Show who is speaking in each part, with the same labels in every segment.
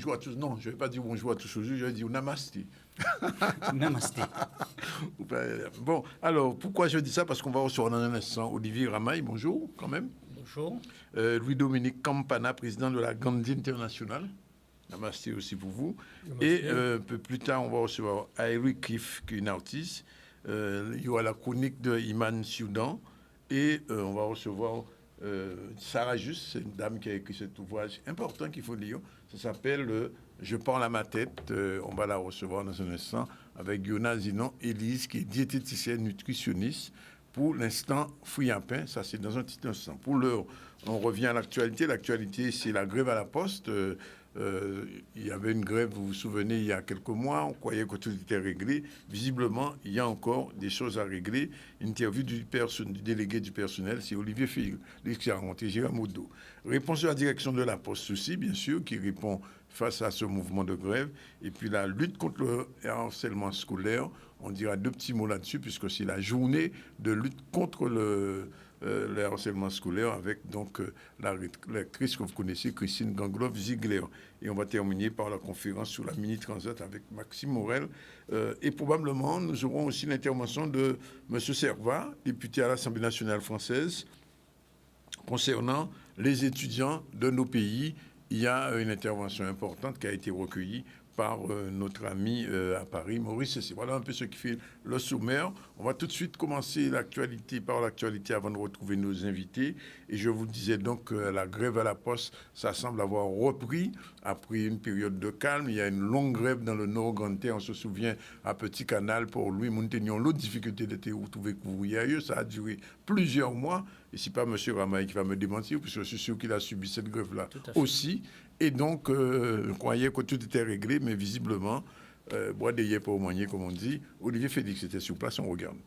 Speaker 1: bonjour à tous. Non, je ne vais pas dire bonjour à tous aujourd'hui, je vais dire namasté.
Speaker 2: Namasté.
Speaker 1: Bon, alors, pourquoi je dis ça? Parce qu'on va recevoir dans un instant Olivier Ramaille, bonjour, quand même.
Speaker 2: Bonjour.
Speaker 1: Louis-Dominique Campana, président de la Gandhi International. Namasté aussi pour vous.
Speaker 2: Namasté.
Speaker 1: Et un peu plus tard, on va recevoir Eric Kiff, qui est une artiste. Il y aura la chronique de Iman Soudan. Et on va recevoir Sarah Juste, c'est une dame qui a écrit cet ouvrage important qu'il faut lire. Ça s'appelle Je parle à ma tête. On va la recevoir dans un instant avec Yona Zinon Élise, qui est diététicienne nutritionniste. Pour l'instant, Fouillapin, ça c'est dans un petit instant. Pour l'heure, on revient à l'actualité. L'actualité, c'est la grève à la Poste. Il y avait une grève, vous vous souvenez, il y a quelques mois, on croyait que tout était réglé. Visiblement, il y a encore des choses à régler. Interview du délégué du personnel, c'est Olivier Félix qui a rencontré Gérard Moudou. Réponse de la direction de la Poste aussi, bien sûr, qui répond face à ce mouvement de grève. Et puis la lutte contre le harcèlement scolaire, on dira deux petits mots là-dessus, puisque c'est la journée de lutte contre le harcèlement scolaire avec donc la crise que vous connaissez, Christine Gangloff-Ziegler. Et on va terminer par la conférence sur la mini-transat avec Maxime Morel. Et probablement, nous aurons aussi l'intervention de M. Servat, député à l'Assemblée nationale française, concernant les étudiants de nos pays. Il y a une intervention importante qui a été recueillie par notre ami à Paris, Maurice Cessé. Voilà un peu ce qui fait le sommaire. On va tout de suite commencer par l'actualité avant de retrouver nos invités. Et je vous disais donc que la grève à la Poste, ça semble avoir repris après une période de calme. Il y a une longue grève dans le Nord-Grantais. On se souvient à Petit Canal pour Louis Montagnon. L'autre difficulté de retrouver couvrier, ça a duré plusieurs mois. Et ce n'est pas M. Ramaille qui va me démentir, puisque je suis sûr qu'il a subi cette grève-là aussi. Et donc, je croyais que tout était réglé, mais visiblement, bois de pour moigner, comme on dit. Olivier Félix était sur place, on regarde.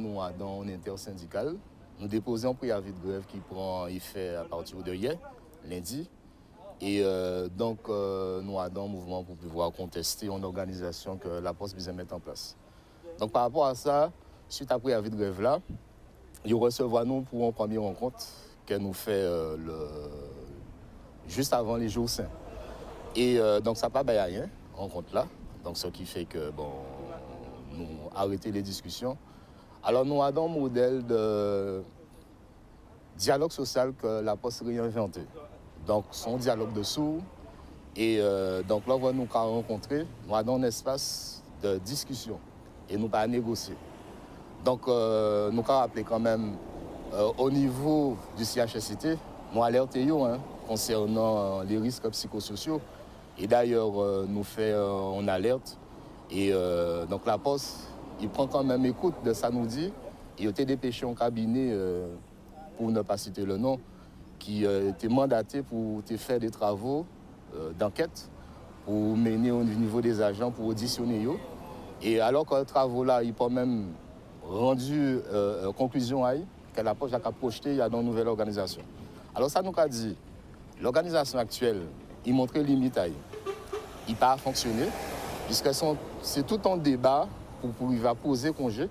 Speaker 3: Nous, dans l'intersyndicale, nous déposons un préavis de grève qui prend effet à partir de hier, lundi. Et donc, nous avons un mouvement pour pouvoir contester une organisation que la Poste vise à mettre en place. Donc, par rapport à ça, suite à préavis de grève-là, ils recevront nous pour une première rencontre qu'elle nous fait juste avant les jours saints. Et donc ça n'a pas à rien, rencontre là. Donc ce qui fait que, bon, nous arrêtons les discussions. Alors nous avons un modèle de dialogue social que la Poste a réinventé. Donc son dialogue de sourds. Et donc là, nous avons rencontré, nous avons un espace de discussion et nous pas négocier. Donc nous avons rappelé quand même au niveau du CHSCT, nous alertons concernant les risques psychosociaux. Et d'ailleurs, nous faisons une alerte. Et donc la Poste, il prend quand même écoute de ça, nous dit. Il y a dépêché un cabinet, pour ne pas citer le nom, qui était mandaté pour faire des travaux d'enquête, pour mener au niveau des agents, pour auditionner eux. Et alors que les travaux-là, ils peuvent même rendu conclusion que la Poste a projeté dans une nouvelle organisation. Alors ça nous a dit, l'organisation actuelle, il montrait limite à il pas fonctionner, puisque c'est tout un débat pour il va poser congé.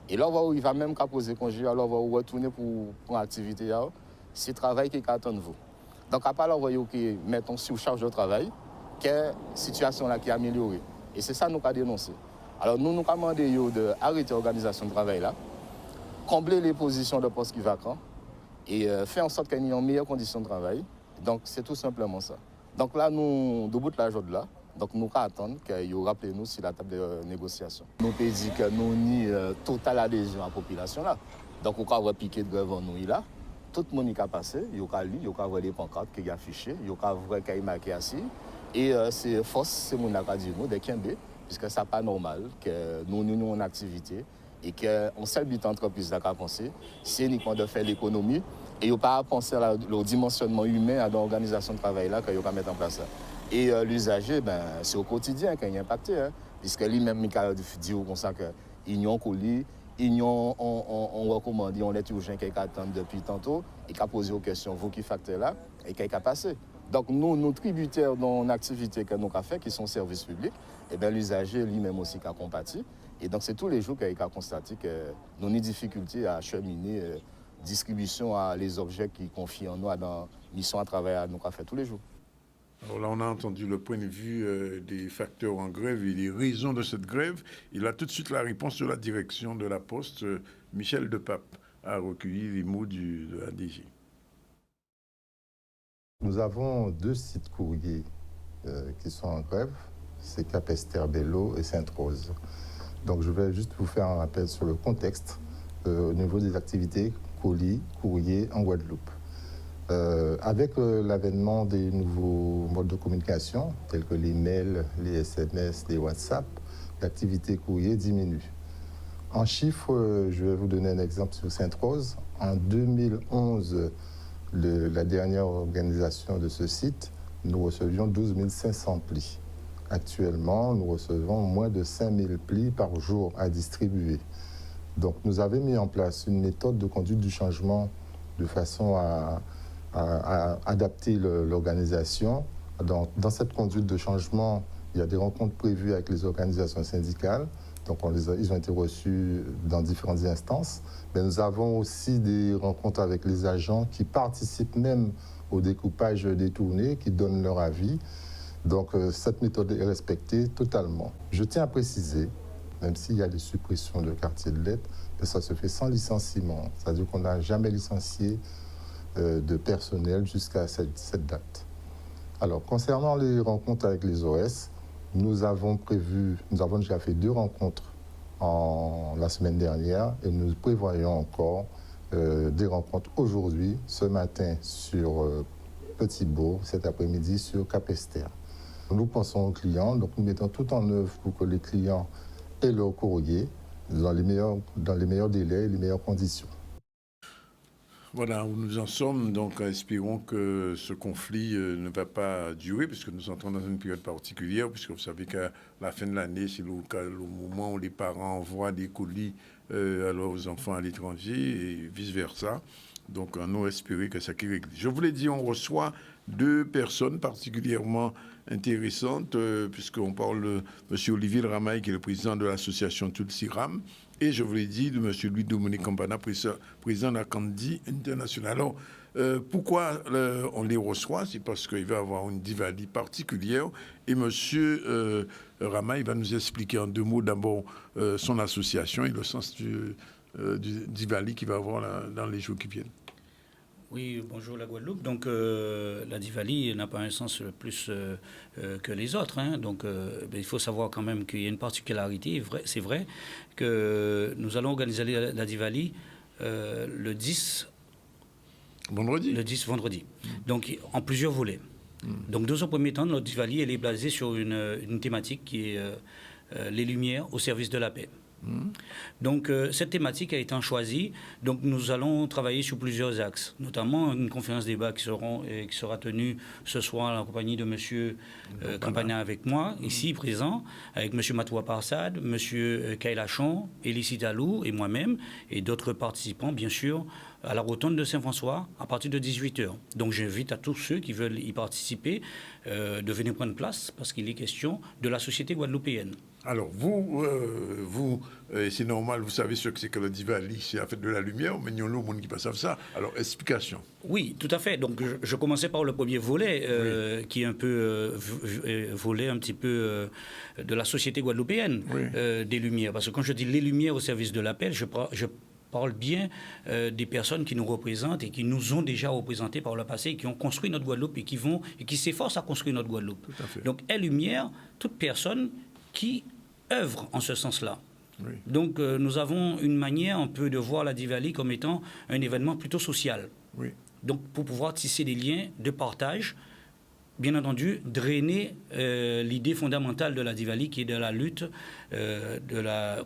Speaker 3: Et là, il va même poser congé, alors il va retourner pour l'activité. C'est le travail qui attend de vous. Donc, à part là, vous voyez mettons sur charge de travail, que la situation là qui est améliorée. Et c'est ça que nous avons dénoncé. Alors, nous avons demandé d'arrêter l'organisation de travail là, combler les positions de postes qui vacants et faire en sorte qu'il y ait une meilleure condition de travail. Donc, c'est tout simplement ça. Donc là, nous, debout de la journée là, donc nous attendons qu'il rappelle nous sur la table de négociation. Nous avons dit que nous ni totale adhésion à la population là. Donc, on va piquer de grève en nous là. Tout le monde qui a passé, il y a lu, il y a voir des pancartes qui sont affichées, il y a voir qu'il y a marqué assis. Et c'est force, c'est mon qui a dit nous, de Kimbé, puisque ce n'est pas normal que nous nous en activité et qu'on seul but d'entreprise à penser, c'est uniquement de faire l'économie et il n'y a pas à penser au dimensionnement humain dans l'organisation de travail là qu'il y a mettre en place. Et l'usager, c'est au quotidien qu'il est impacté, puisque lui-même, il a dit comme ça qu'ils ont colis, ils ont recommandé, on est urgent qui attendent depuis tantôt et qui a posé aux questions, vous qui facteur là, et qui a passé. Donc nous, nos tributaires dans l'activité que nous avons fait, qui sont services publics, et bien l'usager lui-même aussi qui a compati. Et donc c'est tous les jours qu'il a constaté que nous avons des difficultés à acheminer distribution à les objets qui confient en nous dans mission à travail à nous avons fait tous les jours.
Speaker 1: Alors là, on a entendu le point de vue des facteurs en grève et les raisons de cette grève. Il a tout de suite la réponse de la direction de la Poste. Michel Depape a recueilli les mots de la DG.
Speaker 4: Nous avons 2 sites courriers qui sont en grève, c'est Capesterre, Bello et Sainte-Rose. Donc je vais juste vous faire un rappel sur le contexte au niveau des activités colis, courrier en Guadeloupe. Avec l'avènement des nouveaux modes de communication, tels que les mails, les SMS, les WhatsApp, l'activité courrier diminue. En chiffres, je vais vous donner un exemple sur Sainte-Rose. En 2011, la dernière organisation de ce site, nous recevions 12 500 plis. Actuellement, nous recevons moins de 5 000 plis par jour à distribuer. Donc, nous avons mis en place une méthode de conduite du changement de façon à adapter l'organisation. Dans cette conduite de changement, il y a des rencontres prévues avec les organisations syndicales. Donc, ils ont été reçus dans différentes instances. Mais nous avons aussi des rencontres avec les agents qui participent même au découpage des tournées, qui donnent leur avis. Donc, cette méthode est respectée totalement. Je tiens à préciser, même s'il y a des suppressions de quartiers de lettres, que ça se fait sans licenciement. C'est-à-dire qu'on n'a jamais licencié de personnel jusqu'à cette date. Alors, concernant les rencontres avec les OS, nous avons déjà fait 2 rencontres la semaine dernière et nous prévoyons encore des rencontres aujourd'hui, ce matin sur Petit-Bourg, cet après-midi sur Capesterre. Nous pensons aux clients, donc nous mettons tout en œuvre pour que les clients aient leur courrier dans les meilleurs délais et les meilleures conditions.
Speaker 1: Voilà où nous en sommes, donc espérons que ce conflit ne va pas durer, puisque nous entrons dans une période particulière, puisque vous savez qu'à la fin de l'année, c'est le moment où les parents envoient des colis à leurs enfants à l'étranger et vice-versa. Donc nous espérons que ça qui règle. Je vous l'ai dit, on reçoit 2 personnes particulièrement intéressantes, puisqu'on parle de M. Olivier Ramaille, qui est le président de l'association Tulsiram, et je vous l'ai dit, de M. Louis-Dominique Campana, président de la Candy International. Alors, pourquoi on les reçoit? C'est parce qu'il va y avoir une Diwali particulière, et M. Ramaille va nous expliquer en 2 mots d'abord son association et le sens du Diwali qu'il va avoir dans les jours qui viennent.
Speaker 2: Oui, bonjour la Guadeloupe. Donc la Diwali n'a pas un sens plus que les autres. Hein. Donc il faut savoir quand même qu'il y a une particularité. C'est vrai que nous allons organiser la Diwali le 10
Speaker 1: vendredi.
Speaker 2: Le 10 vendredi. Donc en plusieurs volets. Donc dans un premier temps, notre Diwali elle est basée sur une thématique qui est les lumières au service de la paix. Donc cette thématique a été choisie. Donc nous allons travailler sur plusieurs axes, notamment une conférence débat qui sera tenue ce soir en compagnie de M. Campana avec moi, ici présent, avec M. Matoua Parsad, M. Kailachon, Elissi Talou et moi-même, et d'autres participants, bien sûr, à la rotonde de Saint-François à partir de 18h. Donc j'invite à tous ceux qui veulent y participer de venir prendre place parce qu'il est question de la société guadeloupéenne.
Speaker 1: Alors, vous c'est normal, vous savez ce que c'est que le Diwali, c'est la fête de la lumière, mais il y a le monde qui passe à ça. Alors, explication.
Speaker 2: Oui, tout à fait. Donc, je commençais par le premier volet, qui est un peu volet un petit peu de la société guadeloupéenne, des lumières. Parce que quand je dis les lumières au service de la paix, je parle bien des personnes qui nous représentent et qui nous ont déjà représentés par le passé, qui ont construit notre Guadeloupe et qui s'efforcent à construire notre Guadeloupe.
Speaker 1: Tout à fait.
Speaker 2: Donc, est lumière, toute personne qui œuvre en ce sens-là. Oui. Donc, nous avons une manière un peu de voir la Diwali comme étant un événement plutôt social.
Speaker 1: Oui.
Speaker 2: Donc, pour pouvoir tisser des liens de partage, bien entendu, drainer l'idée fondamentale de la Diwali, qui est de la lutte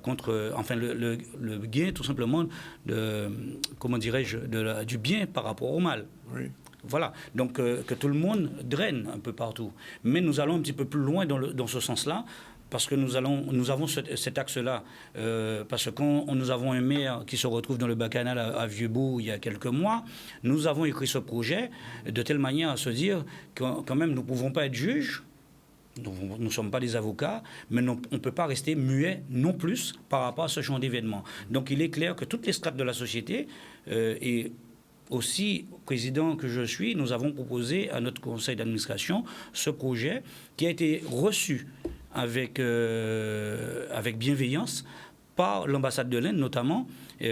Speaker 2: contre, enfin, le gain, tout simplement, du bien par rapport au mal.
Speaker 1: Oui.
Speaker 2: Voilà, donc que tout le monde draine un peu partout. Mais nous allons un petit peu plus loin dans ce sens-là, parce que nous avons cet axe-là, parce que quand nous avons un maire qui se retrouve dans le Bacchanal à Vieux-Bourg il y a quelques mois, nous avons écrit ce projet de telle manière à se dire que quand même nous ne pouvons pas être juges, nous ne sommes pas des avocats, mais on ne peut pas rester muet non plus par rapport à ce genre d'événement. Donc il est clair que toutes les strates de la société, et aussi, président que je suis, nous avons proposé à notre conseil d'administration ce projet qui a été reçu avec bienveillance par l'ambassade de l'Inde notamment,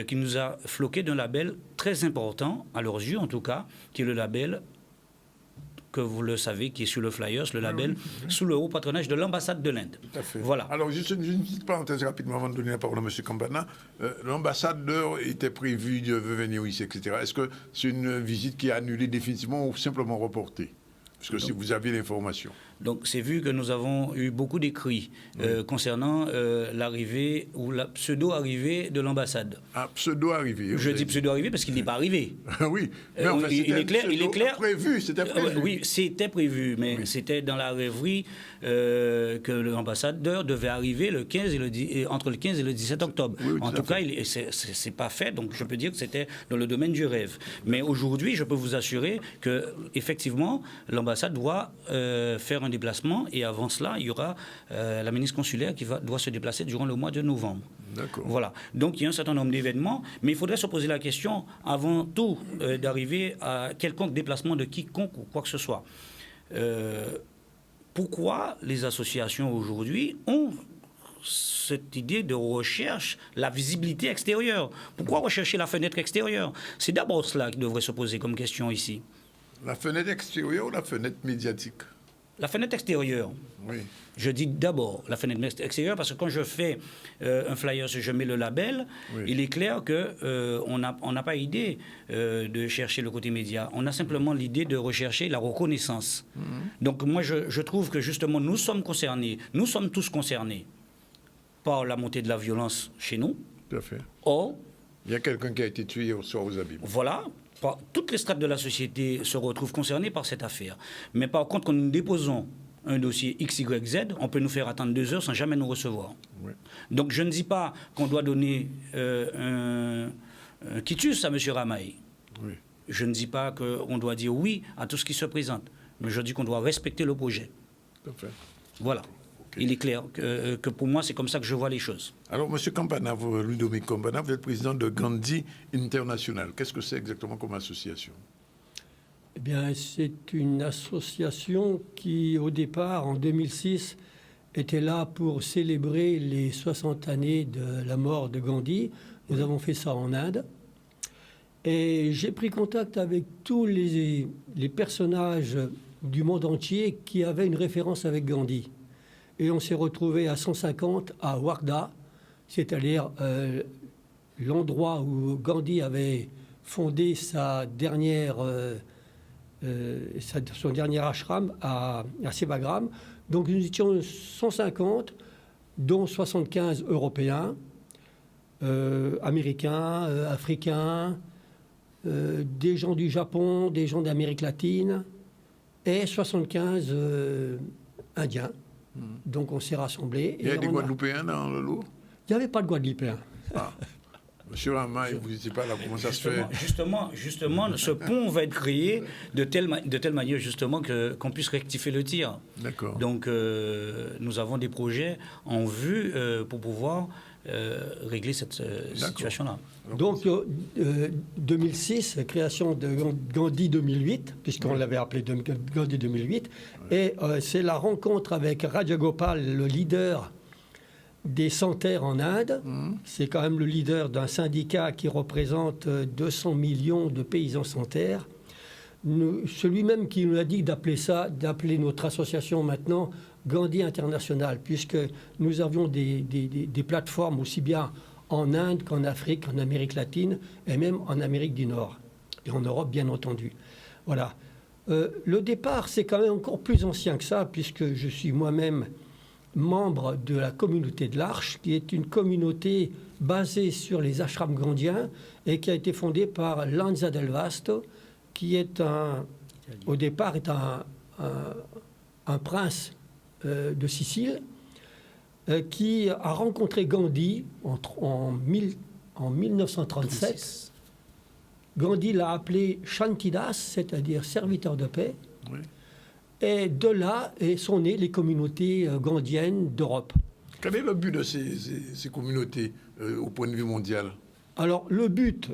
Speaker 2: qui nous a floqué d'un label très important, à leurs yeux en tout cas, qui est le label, que vous le savez, qui est sur le flyers, le label sous le haut patronage de l'ambassade de l'Inde.
Speaker 1: Tout à fait.
Speaker 2: Voilà.
Speaker 1: Alors, juste une petite parenthèse rapidement avant de donner la parole à M. Campana. L'ambassadeur était prévu de venir ici, etc. Est-ce que c'est une visite qui est annulée définitivement ou simplement reportée? Parce que si vous avez l'information.
Speaker 2: Donc, c'est vu que nous avons eu beaucoup d'écrits concernant l'arrivée ou la pseudo-arrivée de l'ambassade.
Speaker 1: Ah, pseudo-arrivée.
Speaker 2: Je dis pseudo-arrivée parce qu'il n'est pas arrivé.
Speaker 1: Oui, mais enfin,
Speaker 2: il est clair.
Speaker 1: Prévu, c'était prévu.
Speaker 2: Oui, c'était prévu, mais c'était dans la rêverie que l'ambassadeur devait arriver le 15 et entre le 15 et le 17 octobre.
Speaker 1: Oui,
Speaker 2: en tout cas, c'est pas fait, donc je peux dire que c'était dans le domaine du rêve. Mais aujourd'hui, je peux vous assurer que effectivement, l'ambassade doit faire un déplacement et avant cela, il y aura la ministre consulaire qui doit se déplacer durant le mois de novembre.
Speaker 1: D'accord.
Speaker 2: Voilà. Donc il y a un certain nombre d'événements, mais il faudrait se poser la question avant tout d'arriver à quelconque déplacement de quiconque ou quoi que ce soit. Pourquoi les associations aujourd'hui ont cette idée de recherche, la visibilité extérieure? Pourquoi rechercher la fenêtre extérieure? C'est d'abord cela qui devrait se poser comme question ici.
Speaker 1: La fenêtre extérieure ou la fenêtre médiatique?
Speaker 2: La fenêtre extérieure.
Speaker 1: Oui.
Speaker 2: Je dis d'abord la fenêtre extérieure parce que quand je fais un flyer, je mets le label, il est clair qu'on n'a pas idée de chercher le côté média. On a simplement l'idée de rechercher la reconnaissance. Donc moi, je trouve que justement, nous sommes concernés, nous sommes tous concernés par la montée de la violence chez nous.
Speaker 1: Tout à fait.
Speaker 2: Or,
Speaker 1: il y a quelqu'un qui a été tué hier soir aux Abîmes.
Speaker 2: Voilà. Toutes les strates de la société se retrouvent concernées par cette affaire. Mais par contre, quand nous déposons un dossier XYZ, on peut nous faire attendre 2 heures sans jamais nous recevoir. Oui. Donc je ne dis pas qu'on doit donner un quitus à M. Ramaï. Oui. Je ne dis pas qu'on doit dire oui à tout ce qui se présente. Mais je dis qu'on doit respecter le projet.
Speaker 1: Tout à fait.
Speaker 2: Voilà. Il est clair que pour moi, c'est comme ça que je vois les choses.
Speaker 1: Alors, M. Campana, Ludovic Campana, vous êtes président de Gandhi International. Qu'est-ce que c'est exactement comme association?
Speaker 5: Eh bien, c'est une association qui, au départ, en 2006, était là pour célébrer les 60 années de la mort de Gandhi. Nous avons fait ça en Inde. Et j'ai pris contact avec tous les personnages du monde entier qui avaient une référence avec Gandhi. Et on s'est retrouvé à 150 à Wardha, c'est-à-dire l'endroit où Gandhi avait fondé son dernier ashram à Sevagram. Donc nous étions 150, dont 75 Européens, Américains, Africains, des gens du Japon, des gens d'Amérique latine et 75 Indiens. Donc on s'est rassemblés.
Speaker 1: Il y a des Guadeloupéens dans le lot?
Speaker 5: Il n'y avait pas de Guadeloupéens. Ah.
Speaker 1: Monsieur Ramaï, vous n'étiez pas là, comment ça se fait?
Speaker 2: Justement, ce pont va être créé de telle manière justement qu'on puisse rectifier le tir. D'accord. Donc nous avons des projets en vue pour pouvoir régler cette situation-là.
Speaker 5: Donc 2006, création de Gandhi 2008, puisqu'on l'avait appelé Gandhi 2008, et c'est la rencontre avec Rajagopal, le leader des sans-terre en Inde. C'est quand même le leader d'un syndicat qui représente 200 millions de paysans sans terre. Celui-même qui nous a dit d'appeler notre association maintenant Gandhi International, puisque nous avions des plateformes aussi bien en Inde qu'en Afrique, en Amérique latine et même en Amérique du Nord et en Europe bien entendu. Voilà. Le départ, c'est quand même encore plus ancien que ça, puisque je suis moi-même membre de la communauté de l'Arche, qui est une communauté basée sur les ashrams gandhiens et qui a été fondée par Lanza del Vasto, qui est au départ est un prince de Sicile qui a rencontré Gandhi en 1937. Gandhi l'a appelé Shantidas, c'est-à-dire serviteur de paix. Oui. Et de là sont nées les communautés gandhiennes d'Europe.
Speaker 1: Quel est le but de ces communautés au point de vue mondial?
Speaker 5: Alors le but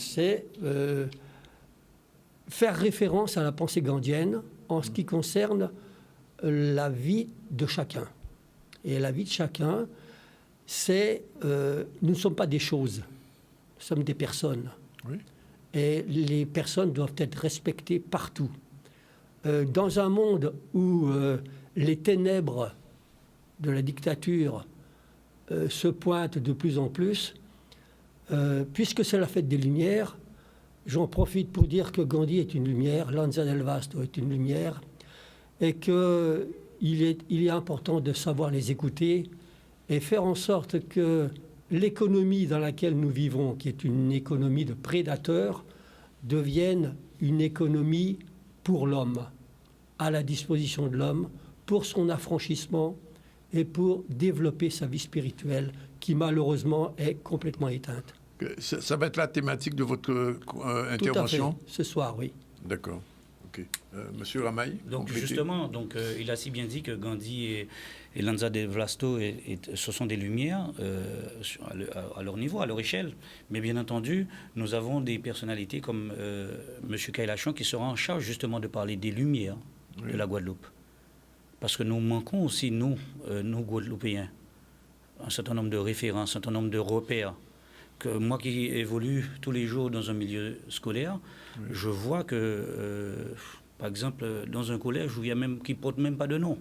Speaker 5: c'est faire référence à la pensée gandhienne en ce qui concerne la vie de chacun. Et la vie de chacun, c'est... nous ne sommes pas des choses, nous sommes des personnes.
Speaker 1: Oui.
Speaker 5: Et les personnes doivent être respectées partout. Dans un monde où les ténèbres de la dictature se pointent de plus en plus, puisque c'est la fête des Lumières, j'en profite pour dire que Gandhi est une lumière, Lanza del Vasto est une lumière, et qu'il est important de savoir les écouter et faire en sorte que l'économie dans laquelle nous vivons, qui est une économie de prédateurs, devienne une économie pour l'homme, à la disposition de l'homme, pour son affranchissement et pour développer sa vie spirituelle, qui malheureusement est complètement éteinte.
Speaker 1: Ça va être la thématique de votre intervention?
Speaker 5: Tout à fait, ce soir, oui.
Speaker 1: D'accord. Ok. Monsieur Ramaï?
Speaker 2: Donc justement, il a si bien dit que Gandhi et Lanza del Vasto, ce sont des lumières à leur niveau, à leur échelle. Mais bien entendu, nous avons des personnalités comme M. Kailachon qui sera en charge justement de parler des lumières de la Guadeloupe. Parce que nous manquons aussi, nous Guadeloupéens, un certain nombre de références, un certain nombre de repères. Que moi qui évolue tous les jours dans un milieu scolaire, je vois que, par exemple, dans un collège où il y a même qui ne porte même pas de nom,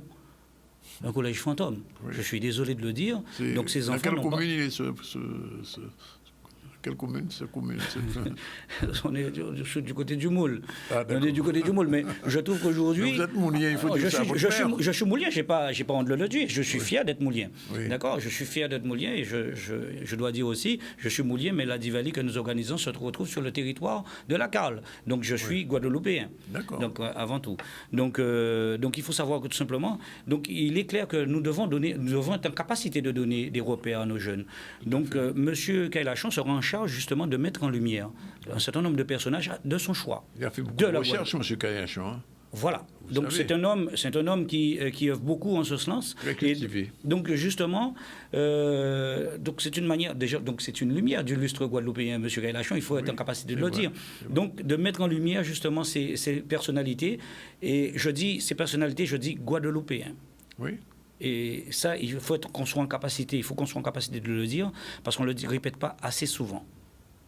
Speaker 2: un collège fantôme. Oui. Je suis désolé de le dire. Donc ces enfants.
Speaker 1: Quelle commune il est Quelle commune?
Speaker 2: Je suis du côté du Moule. On est du côté du Moule, mais je trouve qu'aujourd'hui...
Speaker 1: Vous êtes moulien, il faut dire ça.
Speaker 2: Je suis moulien, je n'ai pas honte de le dire. Je suis fier d'être moulien. Oui. D'accord? Je suis fier d'être moulien et je dois dire aussi, je suis moulien, mais la Diwali que nous organisons se retrouve sur le territoire de la Carle. Donc je suis guadeloupéen.
Speaker 1: D'accord.
Speaker 2: Donc avant tout. Donc il faut savoir que tout simplement, donc il est clair que nous devons être en capacité de donner des repères à nos jeunes. Donc M. Kailachon sera en charge justement de mettre en lumière un certain nombre de personnages de son choix.
Speaker 1: Il a fait beaucoup de recherches, M. Kailachon. Hein.
Speaker 2: Voilà. Donc c'est un homme qui œuvre beaucoup en ce sens. Donc justement, donc c'est une manière déjà, donc c'est une lumière du lustre guadeloupéen, M. Kailachon. Il faut être en capacité de le dire. Donc de mettre en lumière justement ces personnalités. Et je dis ces personnalités, je dis guadeloupéens.
Speaker 1: Oui.
Speaker 2: Et ça, il faut qu'on soit en capacité. Il faut qu'on soit en capacité de le dire parce qu'on ne le répète pas assez souvent.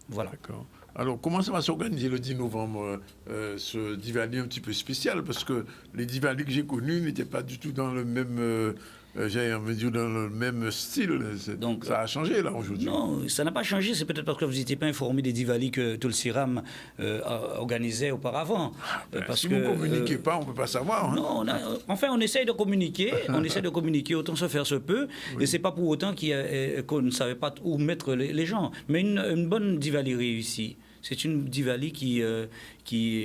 Speaker 2: Voilà.
Speaker 1: D'accord. Alors, comment ça va s'organiser le 10 novembre, ce Diwali un petit peu spécial? Parce que les Diwali que j'ai connus n'étaient pas du tout dans le même, dans le même style. Donc, ça a changé, là, aujourd'hui.
Speaker 2: Non, ça n'a pas changé. C'est peut-être parce que vous n'étiez pas informé des Diwali que Tulsiram organisait auparavant.
Speaker 1: Si vous ne communiquez pas, on ne peut pas savoir. Hein.
Speaker 2: Non, enfin, on essaye de communiquer. On essaie de communiquer autant se faire se peut. Oui. Et ce n'est pas pour autant qu'on ne savait pas où mettre les gens. Mais une bonne Diwali réussie. C'est une Diwali qui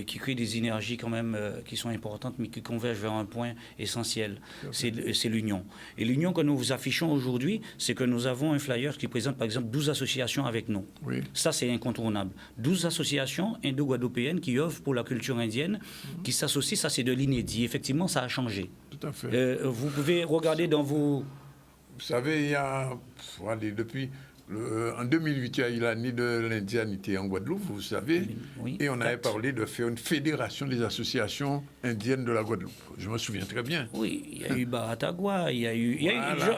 Speaker 2: crée des énergies quand même qui sont importantes, mais qui convergent vers un point essentiel. C'est l'union. Et l'union que nous vous affichons aujourd'hui, c'est que nous avons un flyer qui présente par exemple 12 associations avec nous. Oui. Ça, c'est incontournable. 12 associations indo-guadeloupéennes qui œuvrent pour la culture indienne, qui s'associent. Ça, c'est de l'inédit. Effectivement, ça a changé.
Speaker 1: Tout à fait.
Speaker 2: Vous pouvez regarder dans vos...
Speaker 1: Vous savez, il y a... depuis... en 2008, il y a eu l'année de l'indianité en Guadeloupe, vous savez, oui, et on avait parlé de faire une fédération des associations indiennes de la Guadeloupe. Je me souviens très bien.
Speaker 2: Oui, il y a eu Baratagua, il y a eu...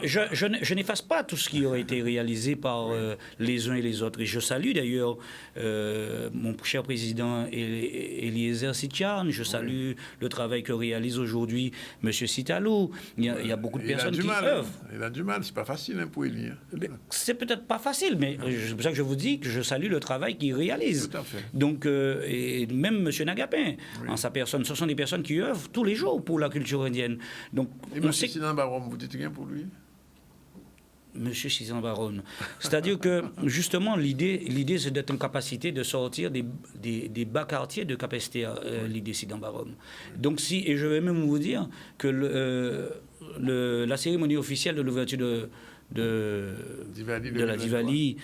Speaker 2: Je n'efface pas tout ce qui aurait été réalisé par les uns et les autres. Et je salue d'ailleurs mon cher président Eliezer Sitian, je salue le travail que réalise aujourd'hui M. Sitalou. Il y a beaucoup de personnes qui œuvrent.
Speaker 1: Il a du mal, c'est pas facile pour Elie.
Speaker 2: C'est peut-être pas facile, mais c'est pour ça que je vous dis que je salue le travail qu'il réalise.
Speaker 1: Tout à fait.
Speaker 2: Donc, et même M. Nagapin, en sa personne, ce sont des personnes qui œuvrent tous les jours pour la culture indienne. Donc,
Speaker 1: et M. Sinan Baron, vous dites rien pour lui?
Speaker 2: M. Sinan Baron. C'est-à-dire que, justement, l'idée c'est d'être en capacité de sortir des bas quartiers de Capesterre, l'idée Sinan Baron. Donc, et je vais même vous dire que la cérémonie officielle de l'ouverture de la Diwali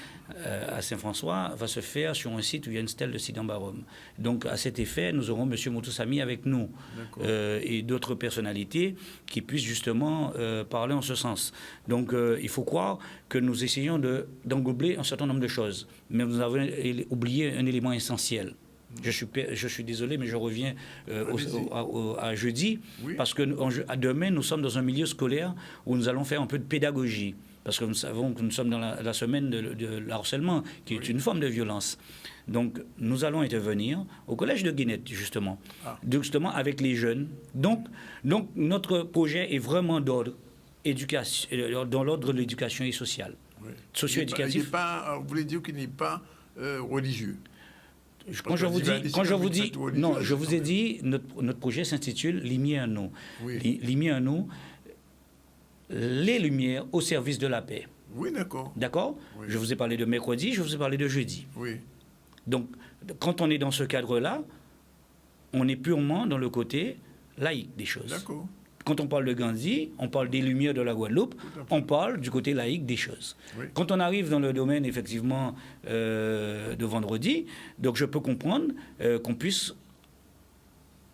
Speaker 2: à Saint-François va se faire sur un site où il y a une stèle de Sidan Barom. Donc à cet effet, nous aurons M. Moutoussami avec nous et d'autres personnalités qui puissent justement parler en ce sens. Donc il faut croire que nous essayons d'englober un certain nombre de choses. Mais nous avons oublié un élément essentiel. Je suis désolé, mais je reviens à jeudi,
Speaker 1: Oui.
Speaker 2: parce que demain, nous sommes dans un milieu scolaire où nous allons faire un peu de pédagogie. Parce que nous savons que nous sommes dans la semaine de harcèlement, qui est une forme de violence. Donc, nous allons intervenir au collège de Guinette, justement, avec les jeunes. Donc, notre projet est vraiment d'ordre éducation, dans l'ordre de l'éducation et sociale.
Speaker 1: Oui.
Speaker 2: Socio-éducatif.
Speaker 1: Vous voulez dire qu'il n'est pas religieux?
Speaker 2: Quand je vous dis, non, je vous ai dit, notre projet s'intitule Lumière en nous.
Speaker 1: Oui.
Speaker 2: Lumière en nous, les lumières au service de la paix.
Speaker 1: Oui, d'accord.
Speaker 2: D'accord?
Speaker 1: Oui.
Speaker 2: Je vous ai parlé de mercredi, je vous ai parlé de jeudi.
Speaker 1: Oui.
Speaker 2: Donc, quand on est dans ce cadre-là, on est purement dans le côté laïque des choses.
Speaker 1: D'accord.
Speaker 2: Quand on parle de Gandhi, on parle des Lumières de la Guadeloupe, on parle du côté laïque des choses.
Speaker 1: Oui.
Speaker 2: Quand on arrive dans le domaine, effectivement, de vendredi, donc je peux comprendre qu'on puisse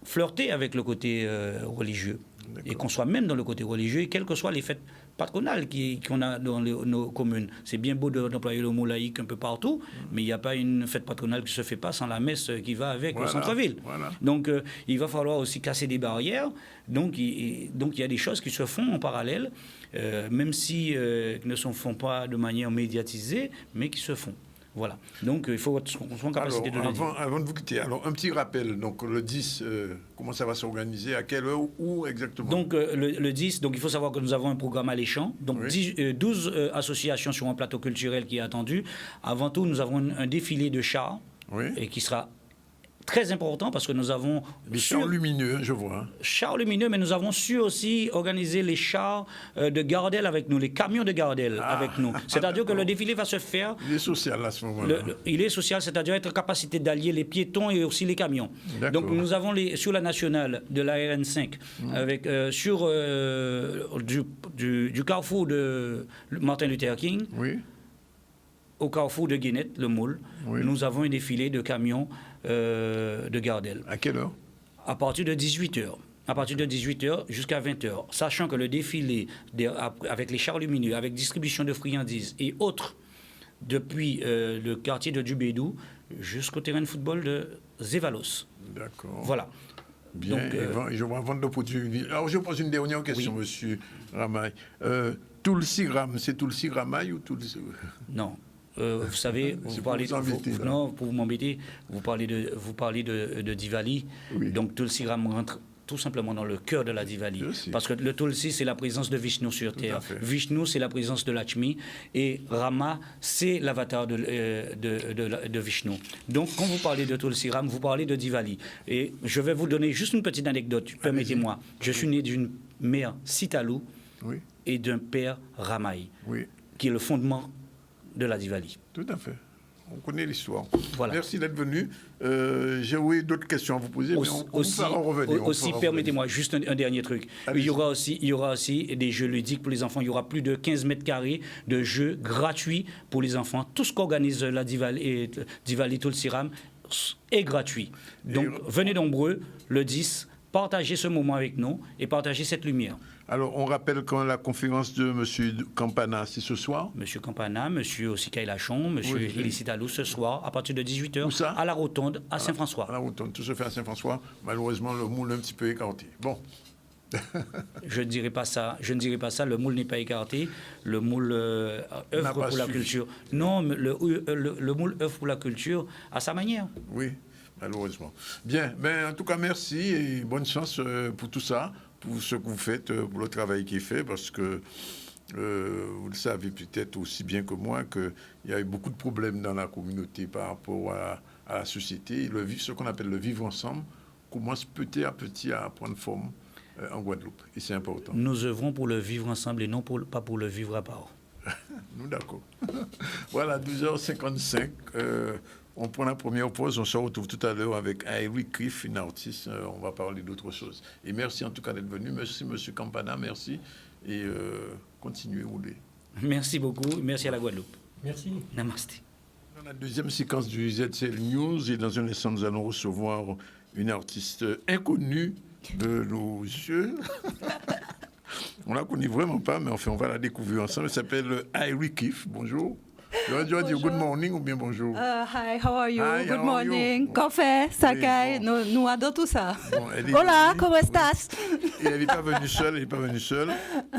Speaker 2: flirter avec le côté religieux. Et qu'on soit même dans le côté religieux, quelles que soient les fêtes patronales qu'on a dans nos communes. C'est bien beau d'employer le mot laïque un peu partout, mais il n'y a pas une fête patronale qui ne se fait pas sans la messe qui va avec au centre-ville. Voilà. Donc, il va falloir aussi casser des barrières. Donc, il y a des choses qui se font en parallèle, même si ne se font pas de manière médiatisée, mais qui se font. Voilà. Donc, il faut qu'on soit en capacité de le dire.
Speaker 1: Avant de vous quitter, alors un petit rappel. Donc, le 10, comment ça va s'organiser? À quelle heure? Où exactement?
Speaker 2: Donc, le 10, donc, il faut savoir que nous avons un programme alléchant. Donc, 12 associations sur un plateau culturel qui est attendu. Avant tout, nous avons un défilé de chars et qui sera très important parce que nous avons...
Speaker 1: Les chars lumineux, je vois.
Speaker 2: Chars lumineux, mais nous avons su aussi organiser les chars de Gardel avec nous, les camions de Gardel avec nous. C'est-à-dire que le défilé va se faire...
Speaker 1: Il est social à ce moment-là.
Speaker 2: Il est social, c'est-à-dire être en capacité d'allier les piétons et aussi les camions. Donc nous avons sur la nationale de la RN5, avec, du carrefour de Martin Luther King, au carrefour de Guinette, le Moule, nous avons un défilé de camions de Gardel.
Speaker 1: À quelle heure?
Speaker 2: À partir de 18h. À partir de 18h jusqu'à 20h. Sachant que le défilé avec les chars lumineux, avec distribution de friandises et autres, depuis le quartier de Dubédou jusqu'au terrain de football de Zévalos.
Speaker 1: D'accord.
Speaker 2: Voilà.
Speaker 1: Bien, donc, je vois vendre l'opportunité. Alors, je pose une dernière question, monsieur Ramaille. Tulsi Ram, c'est Tulsi Ramaille ou Tulsi...
Speaker 2: Non. Vous savez, vous parlez non, pour vous m'embêter, vous parlez de Diwali. Donc Tulsi Ram rentre tout simplement dans le cœur de la Diwali. Parce que le Tulsi, c'est la présence de Vishnu sur Terre. Vishnu, c'est la présence de Lakshmi. Et Rama, c'est l'avatar de Vishnu. Donc, quand vous parlez de Tulsi Ram, vous parlez de Diwali. Et je vais vous donner juste une petite anecdote, permettez-moi. Je suis né d'une mère Sitalou et d'un père Ramaï, qui est le fondement de la Diwali.
Speaker 1: Tout à fait. On connaît l'histoire.
Speaker 2: Voilà.
Speaker 1: Merci d'être venu. J'ai d'autres questions à vous poser, mais on va en revenir.
Speaker 2: Aussi, permettez-moi juste un dernier truc. Il y aura aussi des jeux ludiques pour les enfants. Il y aura plus de 15 mètres carrés de jeux gratuits pour les enfants. Tout ce qu'organise la Diwali Tulsi Ram est gratuit. Donc, venez nombreux le 10, partagez ce moment avec nous et partagez cette lumière.
Speaker 1: Alors, on rappelle quand la conférence de M. Campana, c'est ce soir?
Speaker 2: M. Campana, M. aussi Kailachon, M. Elicitalou, ce soir, à partir de 18h, à la Rotonde, à Saint-François.
Speaker 1: À la Rotonde, tout se fait à Saint-François. Malheureusement, le moule est un petit peu écarté. Bon.
Speaker 2: Je ne dirais pas ça. Le moule n'est pas écarté. Le moule œuvre pour la culture. Non, le moule œuvre pour la culture à sa manière.
Speaker 1: Oui, malheureusement. Bien, en tout cas, merci et bonne chance pour tout ça, pour ce que vous faites, pour le travail qui est fait, parce que vous le savez peut-être aussi bien que moi qu'il y a eu beaucoup de problèmes dans la communauté par rapport à la société. Ce qu'on appelle le vivre ensemble commence petit à petit à prendre forme en Guadeloupe, et c'est important.
Speaker 2: Nous œuvrons pour le vivre ensemble et non pas pour le vivre à part.
Speaker 1: Nous, d'accord. Voilà, 12h55. On prend la première pause. On se retrouve tout à l'heure avec Ivy Cliff, une artiste. On va parler d'autres choses. Et merci en tout cas d'être venu. Merci, M. Campana. Merci. Et continuez, roulez.
Speaker 2: Merci beaucoup. Merci à la Guadeloupe.
Speaker 5: Merci.
Speaker 2: Namasté.
Speaker 1: Dans la deuxième séquence du ZCL News, et dans un instant, nous allons recevoir une artiste inconnue de nos yeux. On la connaît vraiment pas, mais enfin, on va la découvrir ensemble. Elle s'appelle Ivy Cliff. Bonjour. Tu vas dire good morning ou bien bonjour.
Speaker 6: Hi, how are you?
Speaker 1: Hi,
Speaker 6: Good
Speaker 1: how are you?
Speaker 6: morning. Café, Sakai,
Speaker 1: bon.
Speaker 6: nous adorons tout ça.
Speaker 1: Bon, elle est
Speaker 6: Hola,
Speaker 1: venue.
Speaker 6: ¿cómo estás?
Speaker 1: Et elle n'est pas venue seule,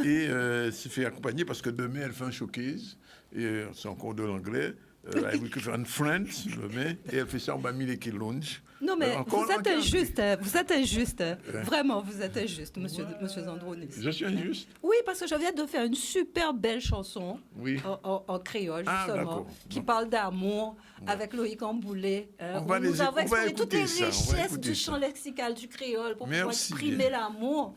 Speaker 1: Et s'est fait accompagner parce que demain, elle fait un showcase. Et c'est encore de l'anglais. Avec une friend, demain. Et elle fait ça en Bamileke Lounge.
Speaker 6: Non, mais
Speaker 1: Encore
Speaker 6: vous êtes
Speaker 1: un
Speaker 6: injuste. Vous êtes injuste. Vraiment, vous êtes injuste, monsieur Zandronis.
Speaker 1: Je suis injuste.
Speaker 6: Oui, parce que je viens de faire une super belle chanson
Speaker 1: Oui.
Speaker 6: en créole,
Speaker 1: Ah,
Speaker 6: justement,
Speaker 1: d'accord.
Speaker 6: qui parle d'amour avec Loïc Amboulé.
Speaker 1: On va
Speaker 6: nous avons
Speaker 1: on va
Speaker 6: exploré toutes les
Speaker 1: écouter ça, on va
Speaker 6: richesses
Speaker 1: écouter
Speaker 6: du
Speaker 1: ça.
Speaker 6: champ lexical du créole pour pouvoir
Speaker 1: Merci
Speaker 6: exprimer
Speaker 1: bien.
Speaker 6: l'amour.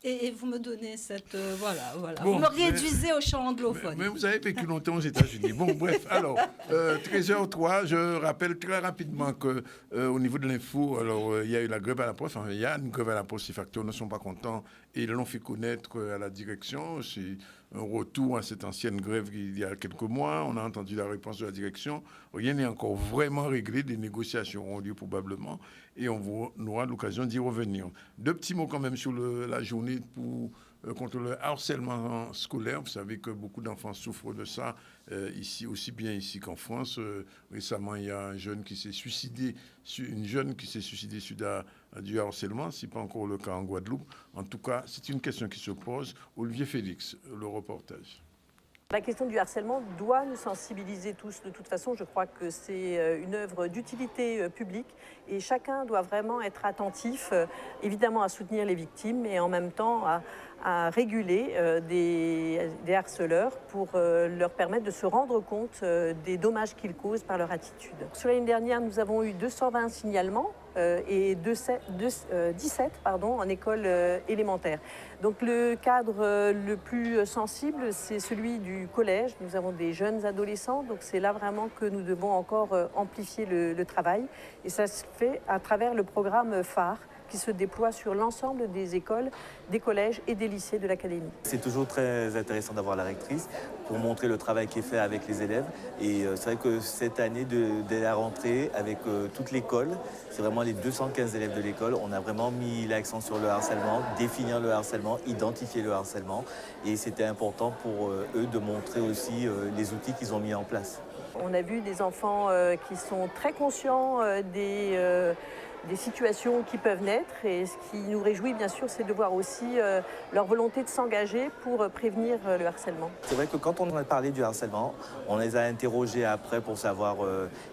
Speaker 6: Et vous me donnez cette... voilà.
Speaker 1: Bon,
Speaker 6: vous me réduisez au chant anglophone.
Speaker 1: Mais vous avez vécu longtemps aux États-Unis. Bon, bref, alors, 13h03, je rappelle très rapidement que au niveau de l'info, alors il y a eu la grève à la poste, enfin, il y a une grève à la poste, ces facteurs ne sont pas contents et ils l'ont fait connaître à la direction. C'est un retour à cette ancienne grève il y a quelques mois. On a entendu la réponse de la direction. Rien n'est encore vraiment réglé. Des négociations auront lieu probablement et on aura l'occasion d'y revenir. Deux petits mots quand même sur la journée contre le harcèlement scolaire. Vous savez que beaucoup d'enfants souffrent de ça, ici, aussi bien ici qu'en France. Récemment, il y a une jeune qui s'est suicidée suite à du harcèlement. Ce n'est pas encore le cas en Guadeloupe. En tout cas, c'est une question qui se pose. Olivier Félix, le reportage.
Speaker 7: La question du harcèlement doit nous sensibiliser tous. De toute façon, je crois que c'est une œuvre d'utilité publique et chacun doit vraiment être attentif, évidemment à soutenir les victimes, mais en même temps à réguler des harceleurs pour leur permettre de se rendre compte des dommages qu'ils causent par leur attitude. Sur l'année dernière, nous avons eu 220 signalements et 17 en école élémentaire. Donc le cadre le plus sensible, c'est celui du collège. Nous avons des jeunes adolescents, donc c'est là vraiment que nous devons encore amplifier le travail. Et ça se fait à travers le programme phare qui se déploie sur l'ensemble des écoles, des collèges et des lycées de l'académie.
Speaker 8: C'est toujours très intéressant d'avoir la rectrice pour montrer le travail qui est fait avec les élèves. Et c'est vrai que cette année, dès la rentrée, avec toute l'école, c'est vraiment les 215 élèves de l'école, on a vraiment mis l'accent sur le harcèlement, définir le harcèlement, identifier le harcèlement. Et c'était important pour eux de montrer aussi les outils qu'ils ont mis en place.
Speaker 7: On a vu des enfants qui sont très conscients des situations qui peuvent naître et ce qui nous réjouit bien sûr c'est de voir aussi leur volonté de s'engager pour prévenir le harcèlement.
Speaker 8: C'est vrai que quand on a parlé du harcèlement, on les a interrogés après pour savoir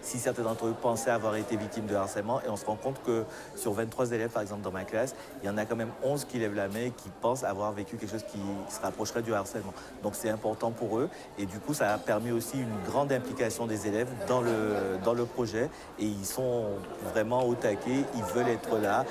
Speaker 8: si certains d'entre eux pensaient avoir été victimes de harcèlement et on se rend compte que sur 23 élèves par exemple dans ma classe, il y en a quand même 11 qui lèvent la main et qui pensent avoir vécu quelque chose qui se rapprocherait du harcèlement. Donc c'est important pour eux et du coup ça a permis aussi une grande implication des élèves dans le projet et ils sont vraiment au taquet. Ils veulent être là,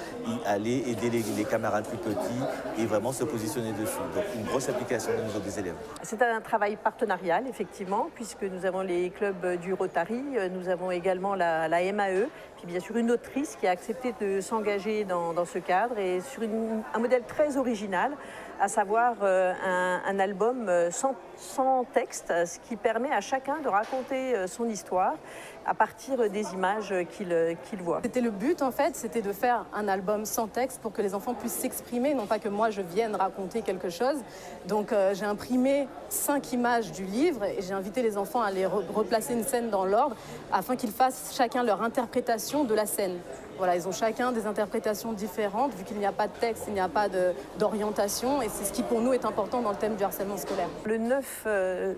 Speaker 8: aller aider les camarades plus petits et vraiment se positionner dessus. Donc une grosse application au niveau des élèves.
Speaker 7: C'est un travail partenarial, effectivement, puisque nous avons les clubs du Rotary, nous avons également la MAE, puis bien sûr une autrice qui a accepté de s'engager dans ce cadre et sur un modèle très original, à savoir un album sans texte, ce qui permet à chacun de raconter son histoire à partir des images qu'il voit.
Speaker 9: C'était le but en fait, c'était de faire un album sans texte pour que les enfants puissent s'exprimer, non pas que moi je vienne raconter quelque chose. Donc j'ai imprimé 5 images du livre et j'ai invité les enfants à aller replacer une scène dans l'ordre afin qu'ils fassent chacun leur interprétation de la scène. Voilà, ils ont chacun des interprétations différentes, vu qu'il n'y a pas de texte, il n'y a pas d'orientation, et c'est ce qui pour nous est important dans le thème du harcèlement scolaire.
Speaker 7: Le 9,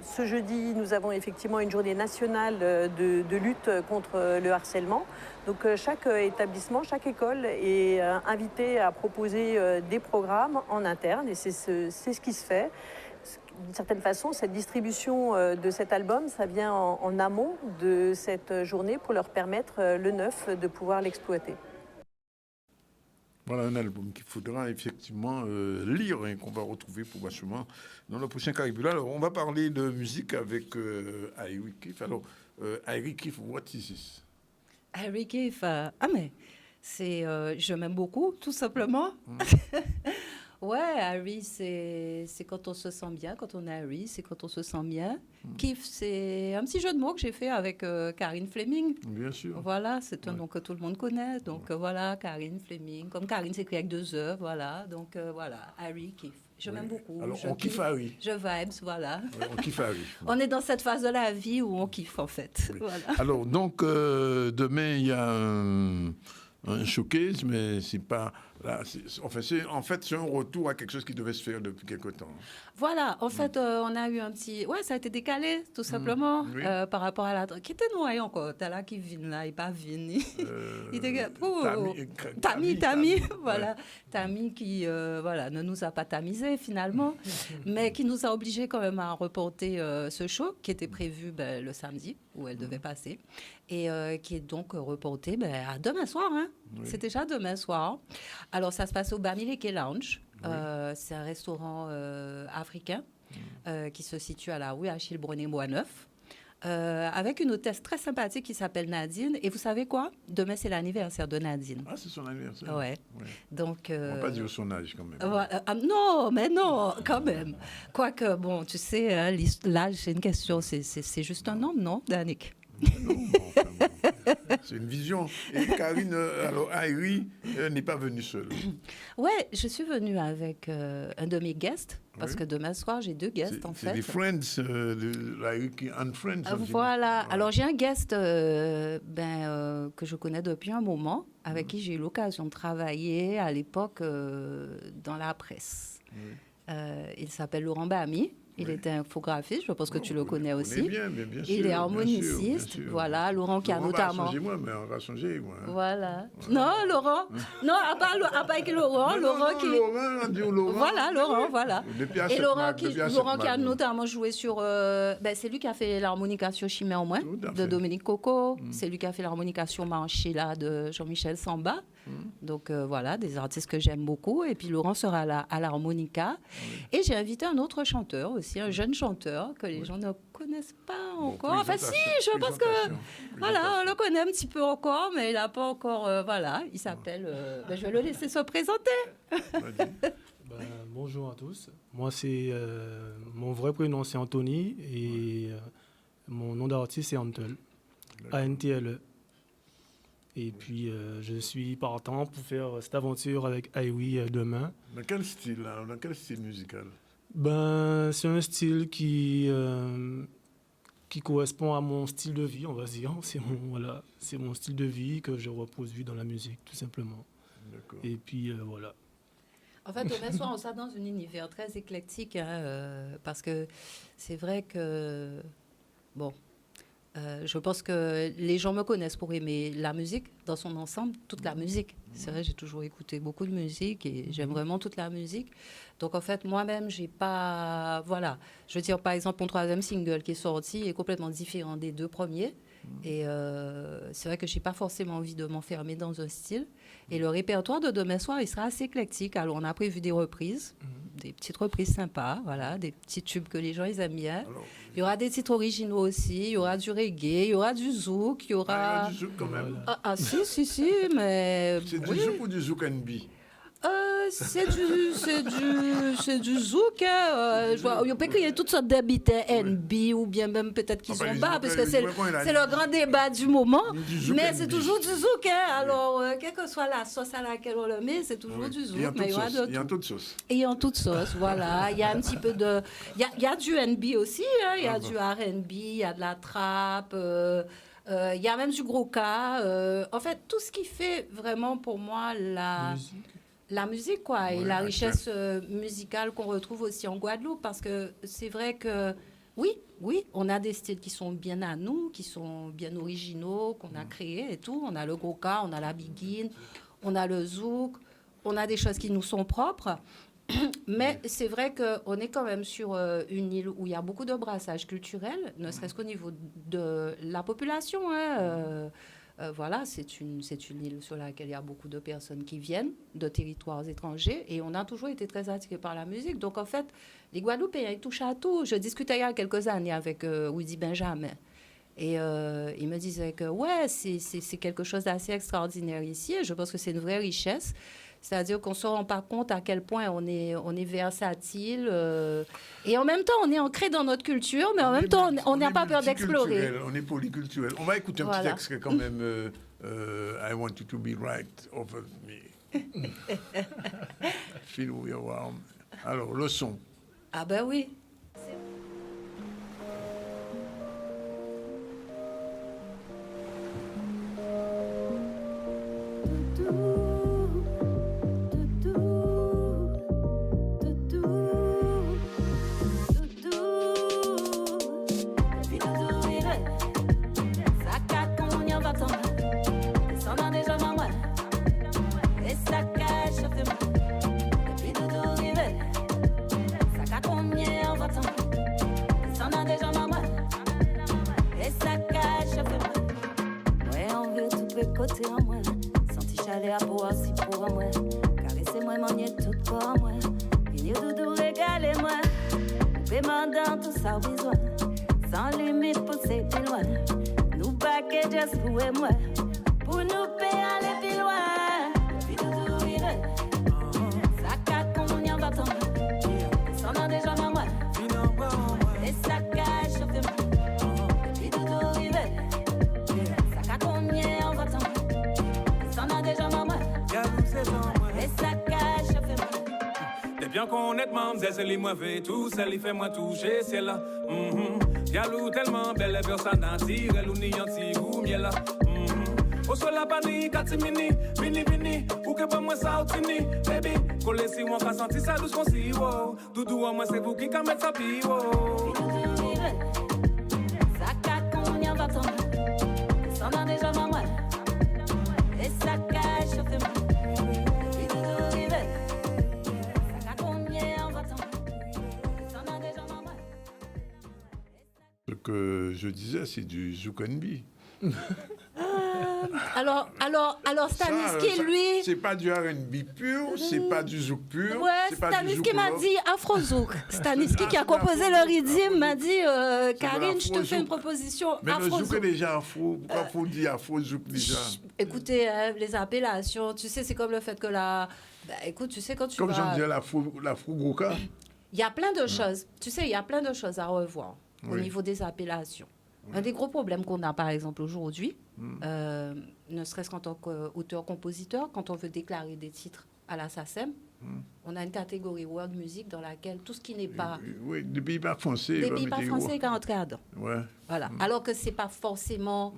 Speaker 7: ce jeudi, nous avons effectivement une journée nationale de lutte contre le harcèlement. Donc chaque établissement, chaque école est invité à proposer des programmes en interne, et c'est ce qui se fait. D'une certaine façon, cette distribution de cet album, ça vient en amont de cette journée pour leur permettre le 9 de pouvoir l'exploiter.
Speaker 1: Voilà un album qu'il faudra effectivement lire et qu'on va retrouver probablement dans le prochain Caribula. Alors, on va parler de musique avec Irish Keith. Alors, Irish Keith, what is this?
Speaker 6: Irish Keith, mais je m'aime beaucoup, tout simplement. Ouais, Harry, c'est quand on se sent bien. Quand on est Harry, c'est quand on se sent bien. Kiff, c'est un petit jeu de mots que j'ai fait avec Karine Fleming.
Speaker 1: Bien sûr.
Speaker 6: Voilà, c'est un nom que tout le monde connaît. Donc voilà, Karine Fleming. Comme Karine s'écrit avec 2 E, voilà. Donc voilà, Harry, kiff. Je m'aime beaucoup.
Speaker 1: Alors,
Speaker 6: je
Speaker 1: on kiffe Harry.
Speaker 6: Je vibes, voilà.
Speaker 1: Ouais, on kiffe Harry.
Speaker 6: On est dans cette phase de la vie où on kiffe, en fait.
Speaker 1: Oui.
Speaker 6: Voilà.
Speaker 1: Alors, donc, demain, il y a un showcase, mais c'est pas... Là, en fait, c'est un retour à quelque chose qui devait se faire depuis quelque temps.
Speaker 6: Voilà, en fait, on a eu un petit... Ouais, ça a été décalé, tout simplement,
Speaker 1: Oui.
Speaker 6: par rapport à la... Qui était noyé encore? T'as là qui vient là, il pas venu. Il était... Tami, voilà. Tami qui, voilà, ne nous a pas tamisé, finalement, mais qui nous a obligés quand même à reporter ce show, qui était prévu le samedi, où elle devait passer, et qui est donc reporté à demain soir. Hein. Oui. C'est déjà demain soir. Alors, ça se passe au Bamileke Lounge. Oui. C'est un restaurant africain qui se situe à la rue Achille Brunet-Boisneuf, avec une hôtesse très sympathique qui s'appelle Nadine. Et vous savez quoi? Demain, c'est l'anniversaire de Nadine.
Speaker 1: Ah, c'est son anniversaire?
Speaker 6: Ouais. Donc,
Speaker 1: on ne va pas dire son âge, quand même.
Speaker 6: Non, mais non, quand même. Quoique, bon, tu sais, hein, l'âge, c'est une question. C'est juste un nombre, non, Danick?
Speaker 1: Non, c'est une vision. Et Karine, alors Harry n'est pas venue seule.
Speaker 6: Ouais, je suis venue avec un de mes guests, parce que demain soir, j'ai 2 guests, en fait.
Speaker 1: C'est des friends, Harry qui unfriends.
Speaker 6: Voilà. Ouais. Alors, j'ai un guest que je connais depuis un moment, avec qui j'ai eu l'occasion de travailler à l'époque dans la presse. Oui. Il s'appelle Laurent Bami. Il était infographiste, je pense que tu le connais aussi.
Speaker 1: Bien sûr,
Speaker 6: il est harmoniciste, voilà. Laurent qui a notamment...
Speaker 1: Changez-moi, mais on va changer, moi.
Speaker 6: Voilà. Non, Laurent. Non, à part avec Laurent. Laurent qui...
Speaker 1: Laurent.
Speaker 6: Voilà, Laurent, voilà. Et Laurent qui a notamment joué sur... c'est lui qui a fait l'harmonica sur Chimère en moins, de Dominique Coco. C'est lui qui a fait l'harmonica sur Manchila de Jean-Michel Samba. Donc voilà, des artistes que j'aime beaucoup. Et puis Laurent sera à l'harmonica. Et j'ai invité un autre chanteur aussi, un jeune chanteur que les gens ne connaissent pas encore. Enfin si, je pense que voilà, on le connaît un petit peu encore, mais il n'a pas encore... voilà, il s'appelle... je vais le laisser se présenter.
Speaker 10: Bonjour à tous. Moi, c'est mon vrai prénom, c'est Anthony. Et mon nom d'artiste, c'est Antle. A-N-T-L-E. Et puis, je suis partant pour faire cette aventure avec Aiwi demain.
Speaker 1: Dans quel style, là? Dans quel style musical?
Speaker 10: C'est un style qui correspond à mon style de vie, on va dire. C'est mon style de vie que je reproduis dans la musique, tout simplement.
Speaker 1: D'accord.
Speaker 10: Et puis, voilà.
Speaker 6: En fait, demain soir, on sera dans un univers très éclectique, hein, parce que c'est vrai que... Bon... je pense que les gens me connaissent pour aimer la musique dans son ensemble, toute la musique. C'est vrai, j'ai toujours écouté beaucoup de musique et j'aime vraiment toute la musique. Donc, en fait, moi-même, j'ai pas... Voilà. Je veux dire, par exemple, mon 3e single qui est sorti est complètement différent des 2 premiers. Et c'est vrai que je n'ai pas forcément envie de m'enfermer dans un style. Et le répertoire de demain soir, il sera assez éclectique. Alors, on a prévu des reprises, des petites reprises sympas, voilà, des petits tubes que les gens ils aiment bien. Alors, il y aura des titres originaux aussi, il y aura du reggae, il y aura du zouk, il y aura...
Speaker 1: il y aura du zouk quand même.
Speaker 6: Si, mais...
Speaker 1: C'est du zouk ou du zouk NB?
Speaker 6: C'est du zouk. On peut créer toutes sortes d'habitats NB ou bien même peut-être qu'ils sont bas, parce que c'est le grand débat du moment. Mais c'est toujours du zouk. Alors, quelle que soit la sauce à laquelle on le met, c'est toujours du zouk.
Speaker 1: Il y a en toute sauce.
Speaker 6: Et en toute sauce, voilà. Il y a un petit peu de... Il y a du NB aussi. Il y a du R&B, il y a de la trap... il y a même du gros cas. En fait, tout ce qui fait vraiment pour moi la musique, quoi, et la richesse musicale qu'on retrouve aussi en Guadeloupe, parce que c'est vrai que, oui, on a des styles qui sont bien à nous, qui sont bien originaux, qu'on a créés et tout. On a le gros cas, on a la biguine, on a le zouk, on a des choses qui nous sont propres. Mais c'est vrai qu'on est quand même sur une île où il y a beaucoup de brassage culturel, ne serait-ce qu'au niveau de la population. Voilà, c'est une île sur laquelle il y a beaucoup de personnes qui viennent de territoires étrangers et on a toujours été très attirés par la musique. Donc, en fait, les Guadeloupéens, ils touchent à tout. Je discutais il y a quelques années avec Woody Benjamin et il me disait que, ouais, c'est quelque chose d'assez extraordinaire ici et je pense que c'est une vraie richesse. C'est-à-dire qu'on ne se rend pas compte à quel point on est versatile. Et en même temps, on est ancré dans notre culture, mais en même temps, on n'a pas peur d'explorer.
Speaker 1: On est polyculturel. On va écouter un petit extrait quand même. I want you to be right over me. Feel your arm. Alors, le son.
Speaker 6: Ah ben oui.
Speaker 11: Côté en moi, senti chaleur pour assis pour moi, caressez-moi, manier tout corps moi, venir doudou régalez-moi, paiement dans tout ça besoin, sans limite pousser plus loin, nous baquer just pour et moi, pour nous payer aller plus loin, puis doudou rive, ça cache qu'on y en va tomber, sans en déjà moi, et ça cache chauffez moi, puis doudou rive, ça cache qu'on y en va tomber.
Speaker 12: T'es bien qu'on est mademoiselle, c'est lui moi fait tout, c'est lui fait moi toucher, c'est là. Yalou tellement belle, personne à dire, elle ou ni anti ou miel là. Au sol la panique, katimini, vini, ou que pas moi ça outini, baby. Collez si moi pas senti ça douce qu'on si wow. Doudou à moi c'est vous qui can mettre ça pi wow.
Speaker 11: Ça cache qu'on y en va tomber, ça en a déjà maman. Et ça cache au fait.
Speaker 1: Ce que je disais, c'est du Zouk &
Speaker 6: Alors Staniski, lui...
Speaker 1: C'est pas du R&B pur, c'est pas du Zouk pur.
Speaker 6: Ouais, Staniski m'a dit Afro-Zouk. Staniski qui a composé le rythme m'a dit Karine, je te fais une proposition
Speaker 1: Afro-Zouk. Mais le Zouk est déjà afro. Pourquoi faut dire Afro-Zouk déjà?
Speaker 6: Écoutez, les appellations, tu sais, c'est comme le fait que la... Bah, écoute, tu sais, quand tu
Speaker 1: comme
Speaker 6: vas...
Speaker 1: j'aime dire l'Afro-Goka.
Speaker 6: Il y a plein de choses. Tu sais, il y a plein de choses à revoir au niveau des appellations. Un des gros problèmes qu'on a, par exemple, aujourd'hui, ne serait-ce qu'en tant qu'auteur-compositeur, quand on veut déclarer des titres à la SACEM, on a une catégorie World Music dans laquelle tout ce qui n'est pas...
Speaker 1: Oui, des pays pas français.
Speaker 6: Des pays pas français qui entrent dedans.
Speaker 1: Ouais.
Speaker 6: Voilà. Alors que ce n'est pas forcément...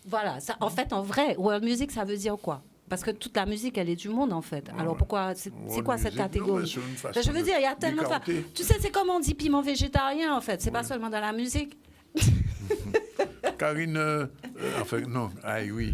Speaker 6: Voilà. Ça, en fait, en vrai, World Music, ça veut dire quoi? Parce que toute la musique, elle est du monde, en fait. Alors pourquoi... C'est quoi cette catégorie? Je veux dire, il y a tellement... Tu sais, c'est comme on dit piment végétarien, en fait. C'est pas seulement dans la musique.
Speaker 1: Karine, enfin non, oui.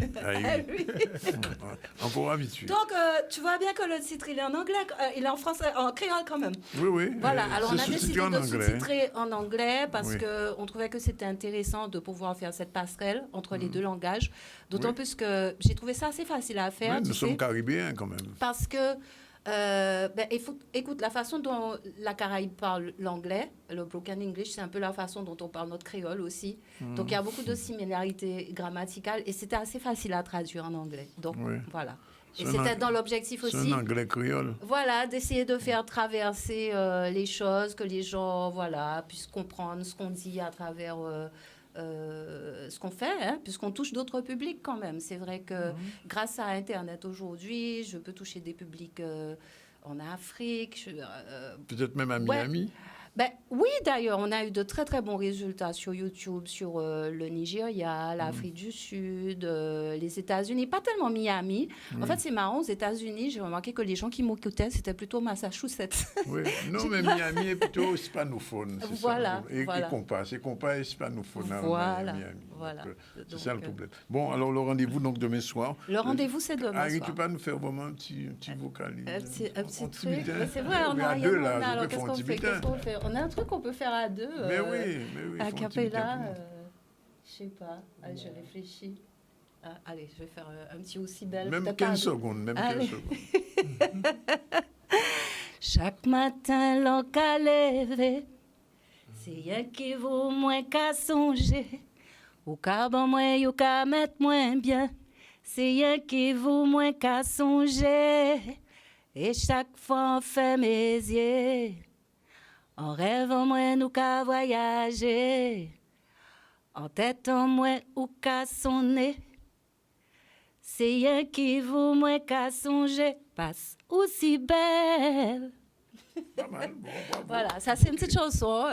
Speaker 1: Encore habitué.
Speaker 6: Donc, tu vois bien que le titre, il est en anglais, il est en français, en créole quand même.
Speaker 1: Oui.
Speaker 6: Voilà, alors on a décidé de sous-titrer en anglais parce qu'on trouvait que c'était intéressant de pouvoir faire cette passerelle entre les deux langages. D'autant plus que j'ai trouvé ça assez facile à faire.
Speaker 1: Oui, nous sommes caribéens quand même.
Speaker 6: Parce que écoute, la façon dont la Caraïbe parle l'anglais, le broken English, c'est un peu la façon dont on parle notre créole aussi. Donc, il y a beaucoup de similarités grammaticales et c'était assez facile à traduire en anglais. Donc, voilà. Et c'était dans l'objectif aussi...
Speaker 1: C'est un anglais créole.
Speaker 6: Voilà, d'essayer de faire traverser les choses, que les gens, puissent comprendre ce qu'on dit à travers... ce qu'on fait, puisqu'on touche d'autres publics quand même. C'est vrai que grâce à Internet aujourd'hui, je peux toucher des publics en Afrique.
Speaker 1: Peut-être même à Miami.
Speaker 6: Oui, d'ailleurs, on a eu de très, très bons résultats sur YouTube, sur le Nigeria, l'Afrique du Sud, les États-Unis. Pas tellement Miami. En fait, c'est marrant, aux États-Unis, j'ai remarqué que les gens qui m'écoutaient, c'était plutôt Massachusetts.
Speaker 1: Oui, non, mais Miami est plutôt hispanophone.
Speaker 6: Voilà.
Speaker 1: Et compas hispanophone à Miami.
Speaker 6: Voilà.
Speaker 1: C'est ça le problème. Bon, alors le rendez-vous, donc, demain soir.
Speaker 6: Le rendez-vous, c'est demain soir.
Speaker 1: Tu peux nous faire vraiment un petit vocal.
Speaker 6: Un petit truc. C'est vrai, on a rien. Alors, qu'est-ce qu'on fait? On a un truc qu'on peut faire à deux.
Speaker 1: Mais oui.
Speaker 6: À Capella, je sais pas. Allez, je réfléchis. Allez, je vais faire un petit aussi belle.
Speaker 1: Même 15 secondes.
Speaker 11: Chaque matin, l'on qu'a levé, c'est rien qui vaut moins qu'à songer. Ou qu'à bon moins, ou qu'à mettre moins bien. C'est rien qui vaut moins qu'à songer. Et chaque fois on fait mes yeux, en rêve en moi nous qu'à voyager, en tête en moi ou qu'à sonner. C'est rien qui vous moins qu'à songer, passe aussi belle.
Speaker 1: Pas mal, bon, bravo.
Speaker 6: Voilà, ça c'est une petite chanson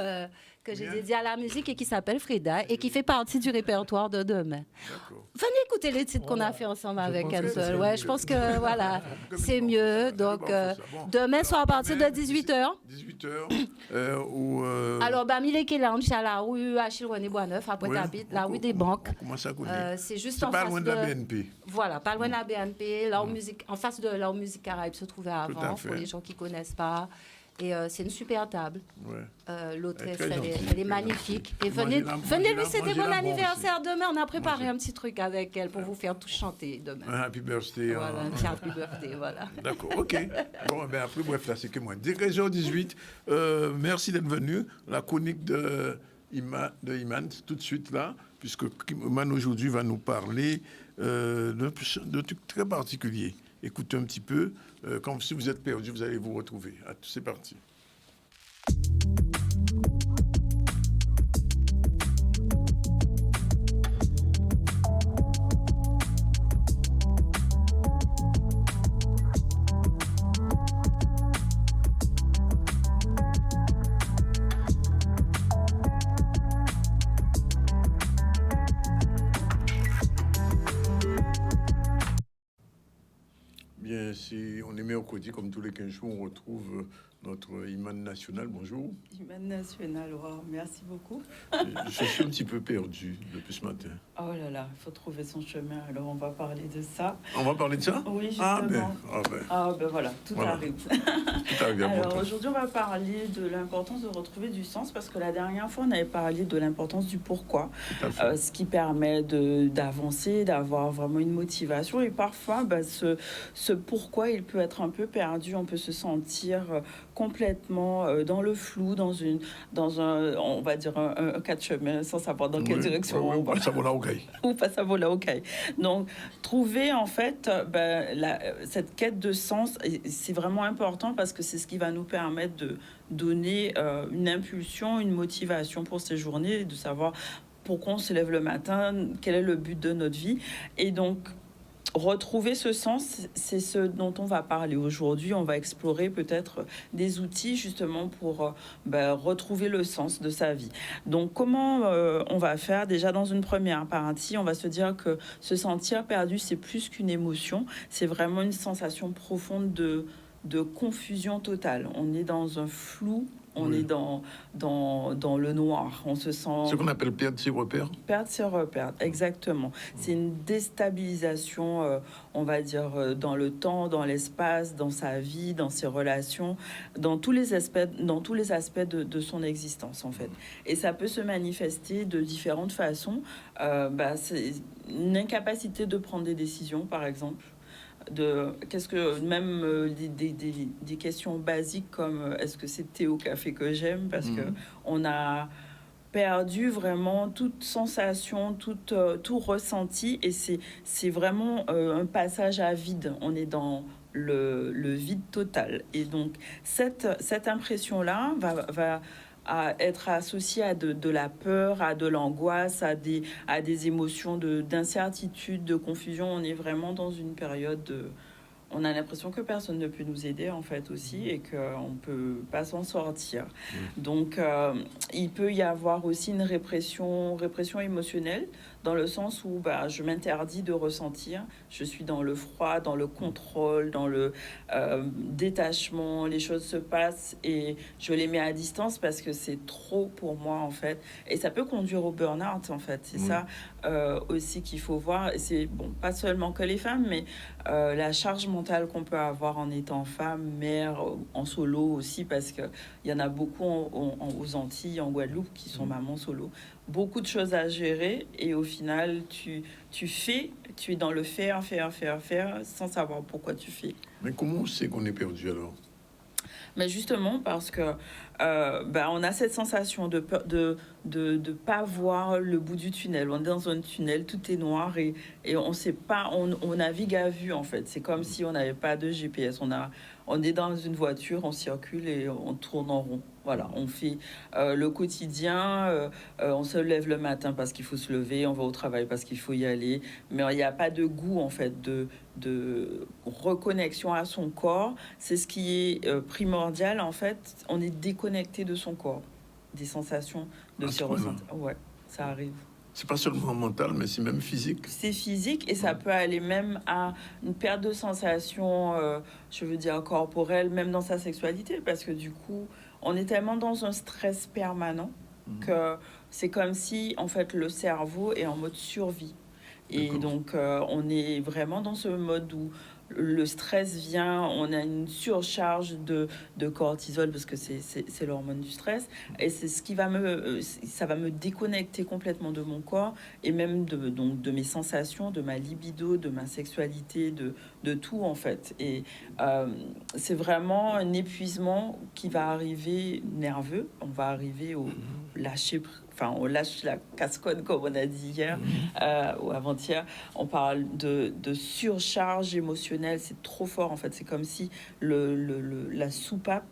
Speaker 6: que j'ai
Speaker 1: Bien.
Speaker 6: dédiée à la musique et qui s'appelle Frida et qui fait partie du répertoire de demain.
Speaker 1: D'accord.
Speaker 6: Venez écouter les titres qu'on a fait ensemble avec
Speaker 1: pense que
Speaker 6: Ansel.
Speaker 1: c'est
Speaker 6: Ouais,
Speaker 1: mieux.
Speaker 6: je pense que voilà, c'est mieux. Donc
Speaker 1: Bon.
Speaker 6: demain soir à partir de 18h.
Speaker 1: 18h ou
Speaker 6: Alors, Mileke Lounge, c'est à la rue Achille-René Boisneuf, après
Speaker 1: ouais,
Speaker 6: t'habites, la rue des Banques.
Speaker 1: on commence à connaître.
Speaker 6: C'est juste
Speaker 1: C'est
Speaker 6: en
Speaker 1: pas
Speaker 6: face
Speaker 1: loin de la BNP.
Speaker 6: Voilà, pas loin de la BNP. Là où musique, en face de là où Musique Caraïbe se trouvait
Speaker 1: à
Speaker 6: avant,
Speaker 1: fait.
Speaker 6: pour les gens qui ne connaissent pas. Et c'est une super table.
Speaker 1: Ouais.
Speaker 6: L'hôtesse,
Speaker 1: Elle est très gentille,
Speaker 6: elle est magnifique. Et
Speaker 1: Mangez-la,
Speaker 6: venez lui,
Speaker 1: mangez-la,
Speaker 6: c'était
Speaker 1: mangez-la
Speaker 6: mon
Speaker 1: bon
Speaker 6: anniversaire demain. On a préparé un petit truc avec elle pour vous faire tous chanter demain.
Speaker 1: Un happy birthday.
Speaker 6: Voilà, un petit happy birthday, voilà.
Speaker 1: D'accord, ok. Bon, ben après, bref, là, c'est que moi. 18h18, merci d'être venu. La chronique de Iman, tout de suite là, puisque Iman aujourd'hui va nous parler d'un truc très particulier. Écoutez un petit peu. Quand si vous êtes perdu, vous allez vous retrouver. C'est parti. Bien, on est mercredi, comme tous les 15 jours, on retrouve notre Iman national. Bonjour.
Speaker 13: Iman national, wow, merci beaucoup.
Speaker 1: Je suis un petit peu perdu depuis ce matin.
Speaker 13: Oh là là, il faut trouver son chemin, alors on va parler de ça.
Speaker 1: On va parler de ça?
Speaker 13: Oui, justement.
Speaker 1: Ah ben
Speaker 13: voilà, tout arrive.
Speaker 1: Tout arrive.
Speaker 13: Alors aujourd'hui, on va parler de l'importance de retrouver du sens, parce que la dernière fois, on avait parlé de l'importance du pourquoi, ce qui permet d'avancer, d'avoir vraiment une motivation. Et parfois, ce pourquoi, il peut être un peu perdu, on peut se sentir complètement dans le flou, dans un on va dire un cas de chemin, sans savoir dans quelle direction on va. Ou pas ça vaut là, ok. Donc, trouver en fait cette quête de sens, c'est vraiment important parce que c'est ce qui va nous permettre de donner une impulsion, une motivation pour ces journées, de savoir pourquoi on se lève le matin, quel est le but de notre vie. Et donc, retrouver ce sens, c'est ce dont on va parler aujourd'hui. On va explorer peut-être des outils justement pour retrouver le sens de sa vie. Donc comment on va faire? Déjà dans une première partie, on va se dire que se sentir perdu, c'est plus qu'une émotion, c'est vraiment une sensation profonde de confusion totale. On est dans un flou. On est dans le noir. On se sent...
Speaker 1: Ce qu'on appelle perdre ses repères.
Speaker 13: Perdre ses repères, exactement. C'est une déstabilisation, on va dire, dans le temps, dans l'espace, dans sa vie, dans ses relations, dans tous les aspects de son existence, en fait. Et ça peut se manifester de différentes façons. C'est une incapacité de prendre des décisions, par exemple. Des questions basiques comme est-ce que c'est thé au café que j'aime, parce que on a perdu vraiment toute sensation, tout ressenti, et c'est vraiment un passage à vide. On est dans le vide total, et donc cette impression-là va être associée à de la peur, à de l'angoisse, à des émotions d'incertitude, de confusion. On est vraiment dans une période on a l'impression que personne ne peut nous aider, en fait, aussi, et qu'on ne peut pas s'en sortir. Donc, il peut y avoir aussi une répression émotionnelle, dans le sens où je m'interdis de ressentir. Je suis dans le froid, dans le contrôle, dans le détachement. Les choses se passent et je les mets à distance parce que c'est trop pour moi, en fait. Et ça peut conduire au burn-out, en fait. C'est ça aussi qu'il faut voir. Et c'est pas seulement que les femmes, mais la charge mentale qu'on peut avoir en étant femme, mère, en solo aussi, parce qu'il y en a beaucoup aux Antilles, en Guadeloupe, qui sont mamans solo. Beaucoup de choses à gérer, et au final, tu es dans le faire, sans savoir pourquoi tu fais.
Speaker 1: Mais comment on sait qu'on est perdu alors?
Speaker 13: Mais justement, parce que on a cette sensation de pas voir le bout du tunnel. On est dans un tunnel, tout est noir et on sait pas, on navigue à vue en fait. C'est comme si on n'avait pas de GPS. On est dans une voiture, on circule et on tourne en rond. Voilà, on fait le quotidien, on se lève le matin parce qu'il faut se lever, on va au travail parce qu'il faut y aller, mais il n'y a pas de goût en fait de reconnexion à son corps. C'est ce qui est primordial en fait. On est déconnecté de son corps, des sensations de se ressentir. Ouais, ça arrive.
Speaker 1: C'est pas seulement mental, mais c'est même physique.
Speaker 13: C'est physique et ça peut aller même à une perte de sensation, je veux dire corporelle, même dans sa sexualité, parce que du coup, on est tellement dans un stress permanent que c'est comme si, en fait, le cerveau est en mode survie. Et donc, on est vraiment dans ce mode où le stress vient, on a une surcharge de cortisol parce que c'est l'hormone du stress et c'est ce qui va ça va me déconnecter complètement de mon corps et même de mes sensations, de ma libido, de ma sexualité, de tout en fait. Et c'est vraiment un épuisement qui va arriver nerveux, on va arriver au lâcher prise. Enfin, on lâche la cascode, comme on a dit hier ou avant-hier. On parle de surcharge émotionnelle. C'est trop fort, en fait. C'est comme si la soupape,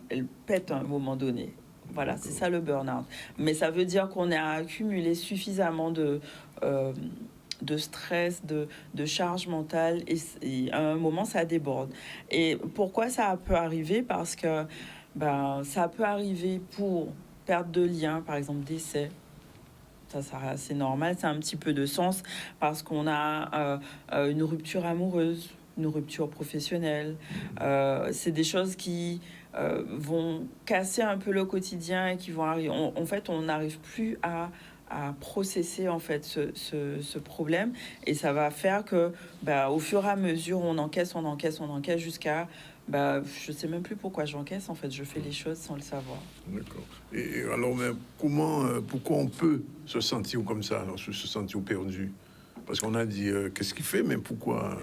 Speaker 13: elle pète à un moment donné. Voilà, c'est ça le burn-out. Mais ça veut dire qu'on a accumulé suffisamment de stress, de charge mentale. Et à un moment, ça déborde. Et pourquoi ça peut arriver? Parce que ça peut arriver pour... perte de lien, par exemple décès, ça c'est normal, c'est un petit peu de sens parce qu'on a une rupture amoureuse, une rupture professionnelle, c'est des choses qui vont casser un peu le quotidien et qui vont arriver. En fait, on n'arrive plus à processer en fait ce problème et ça va faire que au fur et à mesure on encaisse jusqu'à je sais même plus pourquoi j'encaisse en fait, je fais les choses sans le savoir.
Speaker 1: D'accord. Et alors, mais pourquoi on peut se sentir comme ça, alors, se sentir perdu? Parce qu'on a dit qu'est-ce qu'il fait, mais pourquoi?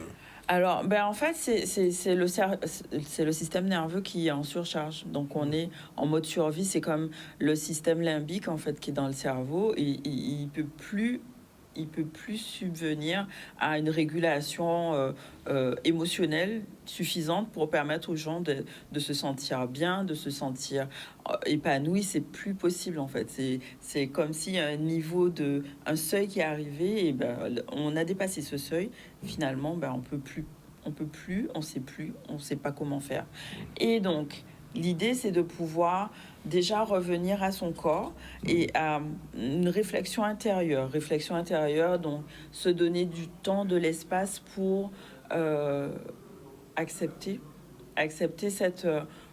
Speaker 13: Alors, en fait, c'est le système nerveux qui est en surcharge. Donc, on est en mode survie. C'est comme le système limbique, en fait, qui est dans le cerveau. Et il peut plus subvenir à une régulation émotionnelle suffisante pour permettre aux gens de se sentir bien, de se sentir épanoui. C'est plus possible en fait. C'est comme si un niveau un seuil qui est arrivé et on a dépassé ce seuil. Finalement, on sait pas comment faire. Et donc l'idée, c'est de pouvoir déjà revenir à son corps et à une réflexion intérieure, donc se donner du temps, de l'espace pour accepter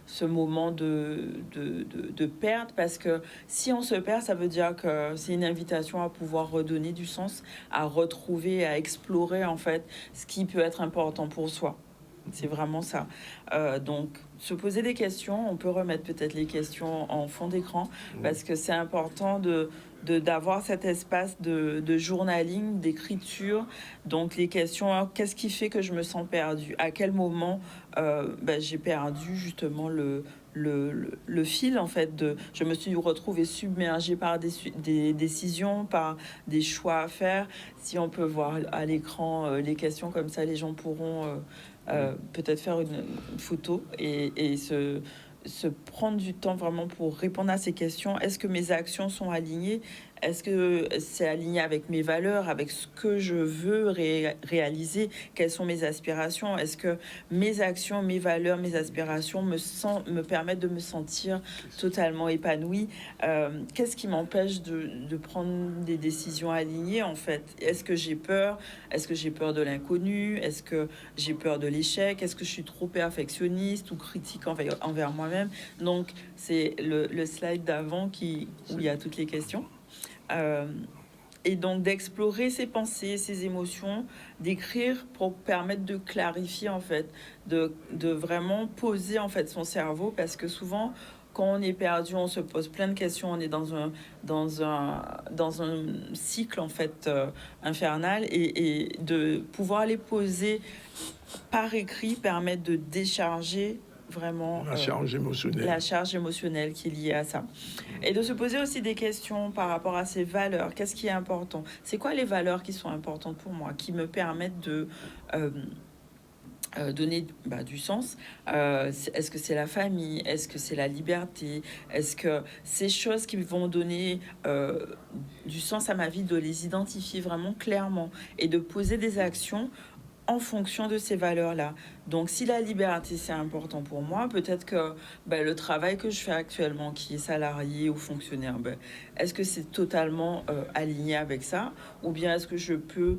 Speaker 13: ce moment de perte, parce que si on se perd, ça veut dire que c'est une invitation à pouvoir redonner du sens, à retrouver, à explorer en fait ce qui peut être important pour soi. C'est vraiment ça. Donc, se poser des questions, on peut remettre peut-être les questions en fond d'écran parce que c'est important d'avoir cet espace de journaling, d'écriture. Donc, les questions, qu'est-ce qui fait que je me sens perdue? À quel moment j'ai perdu justement le fil en fait je me suis retrouvée submergée par des décisions, par des choix à faire. Si on peut voir à l'écran les questions comme ça, les gens pourront peut-être faire une photo et se prendre du temps vraiment pour répondre à ces questions. Est-ce que mes actions sont alignées? Est-ce que c'est aligné avec mes valeurs, avec ce que je veux réaliser? Quelles sont mes aspirations? Est-ce que mes actions, mes valeurs, mes aspirations me permettent de me sentir totalement épanouie? Qu'est-ce qui m'empêche de prendre des décisions alignées, en fait? Est-ce que j'ai peur? Est-ce que j'ai peur de l'inconnu? Est-ce que j'ai peur de l'échec? Est-ce que je suis trop perfectionniste ou critique envers moi-même? Donc, c'est le slide d'avant où il y a toutes les questions. Et donc d'explorer ses pensées, ses émotions, d'écrire pour permettre de clarifier en fait, de vraiment poser en fait son cerveau, parce que souvent quand on est perdu, on se pose plein de questions, on est dans un cycle en fait infernal, et de pouvoir les poser par écrit permettre de décharger vraiment
Speaker 1: la charge émotionnelle.
Speaker 13: La charge émotionnelle qui est liée à ça. Et de se poser aussi des questions par rapport à ces valeurs. Qu'est-ce qui est important? C'est quoi les valeurs qui sont importantes pour moi, qui me permettent de donner du sens? Est-ce que c'est la famille? Est-ce que c'est la liberté? Est-ce que ces choses qui vont donner du sens à ma vie, de les identifier vraiment clairement et de poser des actions en fonction de ces valeurs-là. Donc, si la liberté, c'est important pour moi, peut-être que le travail que je fais actuellement, qui est salarié ou fonctionnaire, est-ce que c'est totalement aligné avec ça? Ou bien est-ce que je peux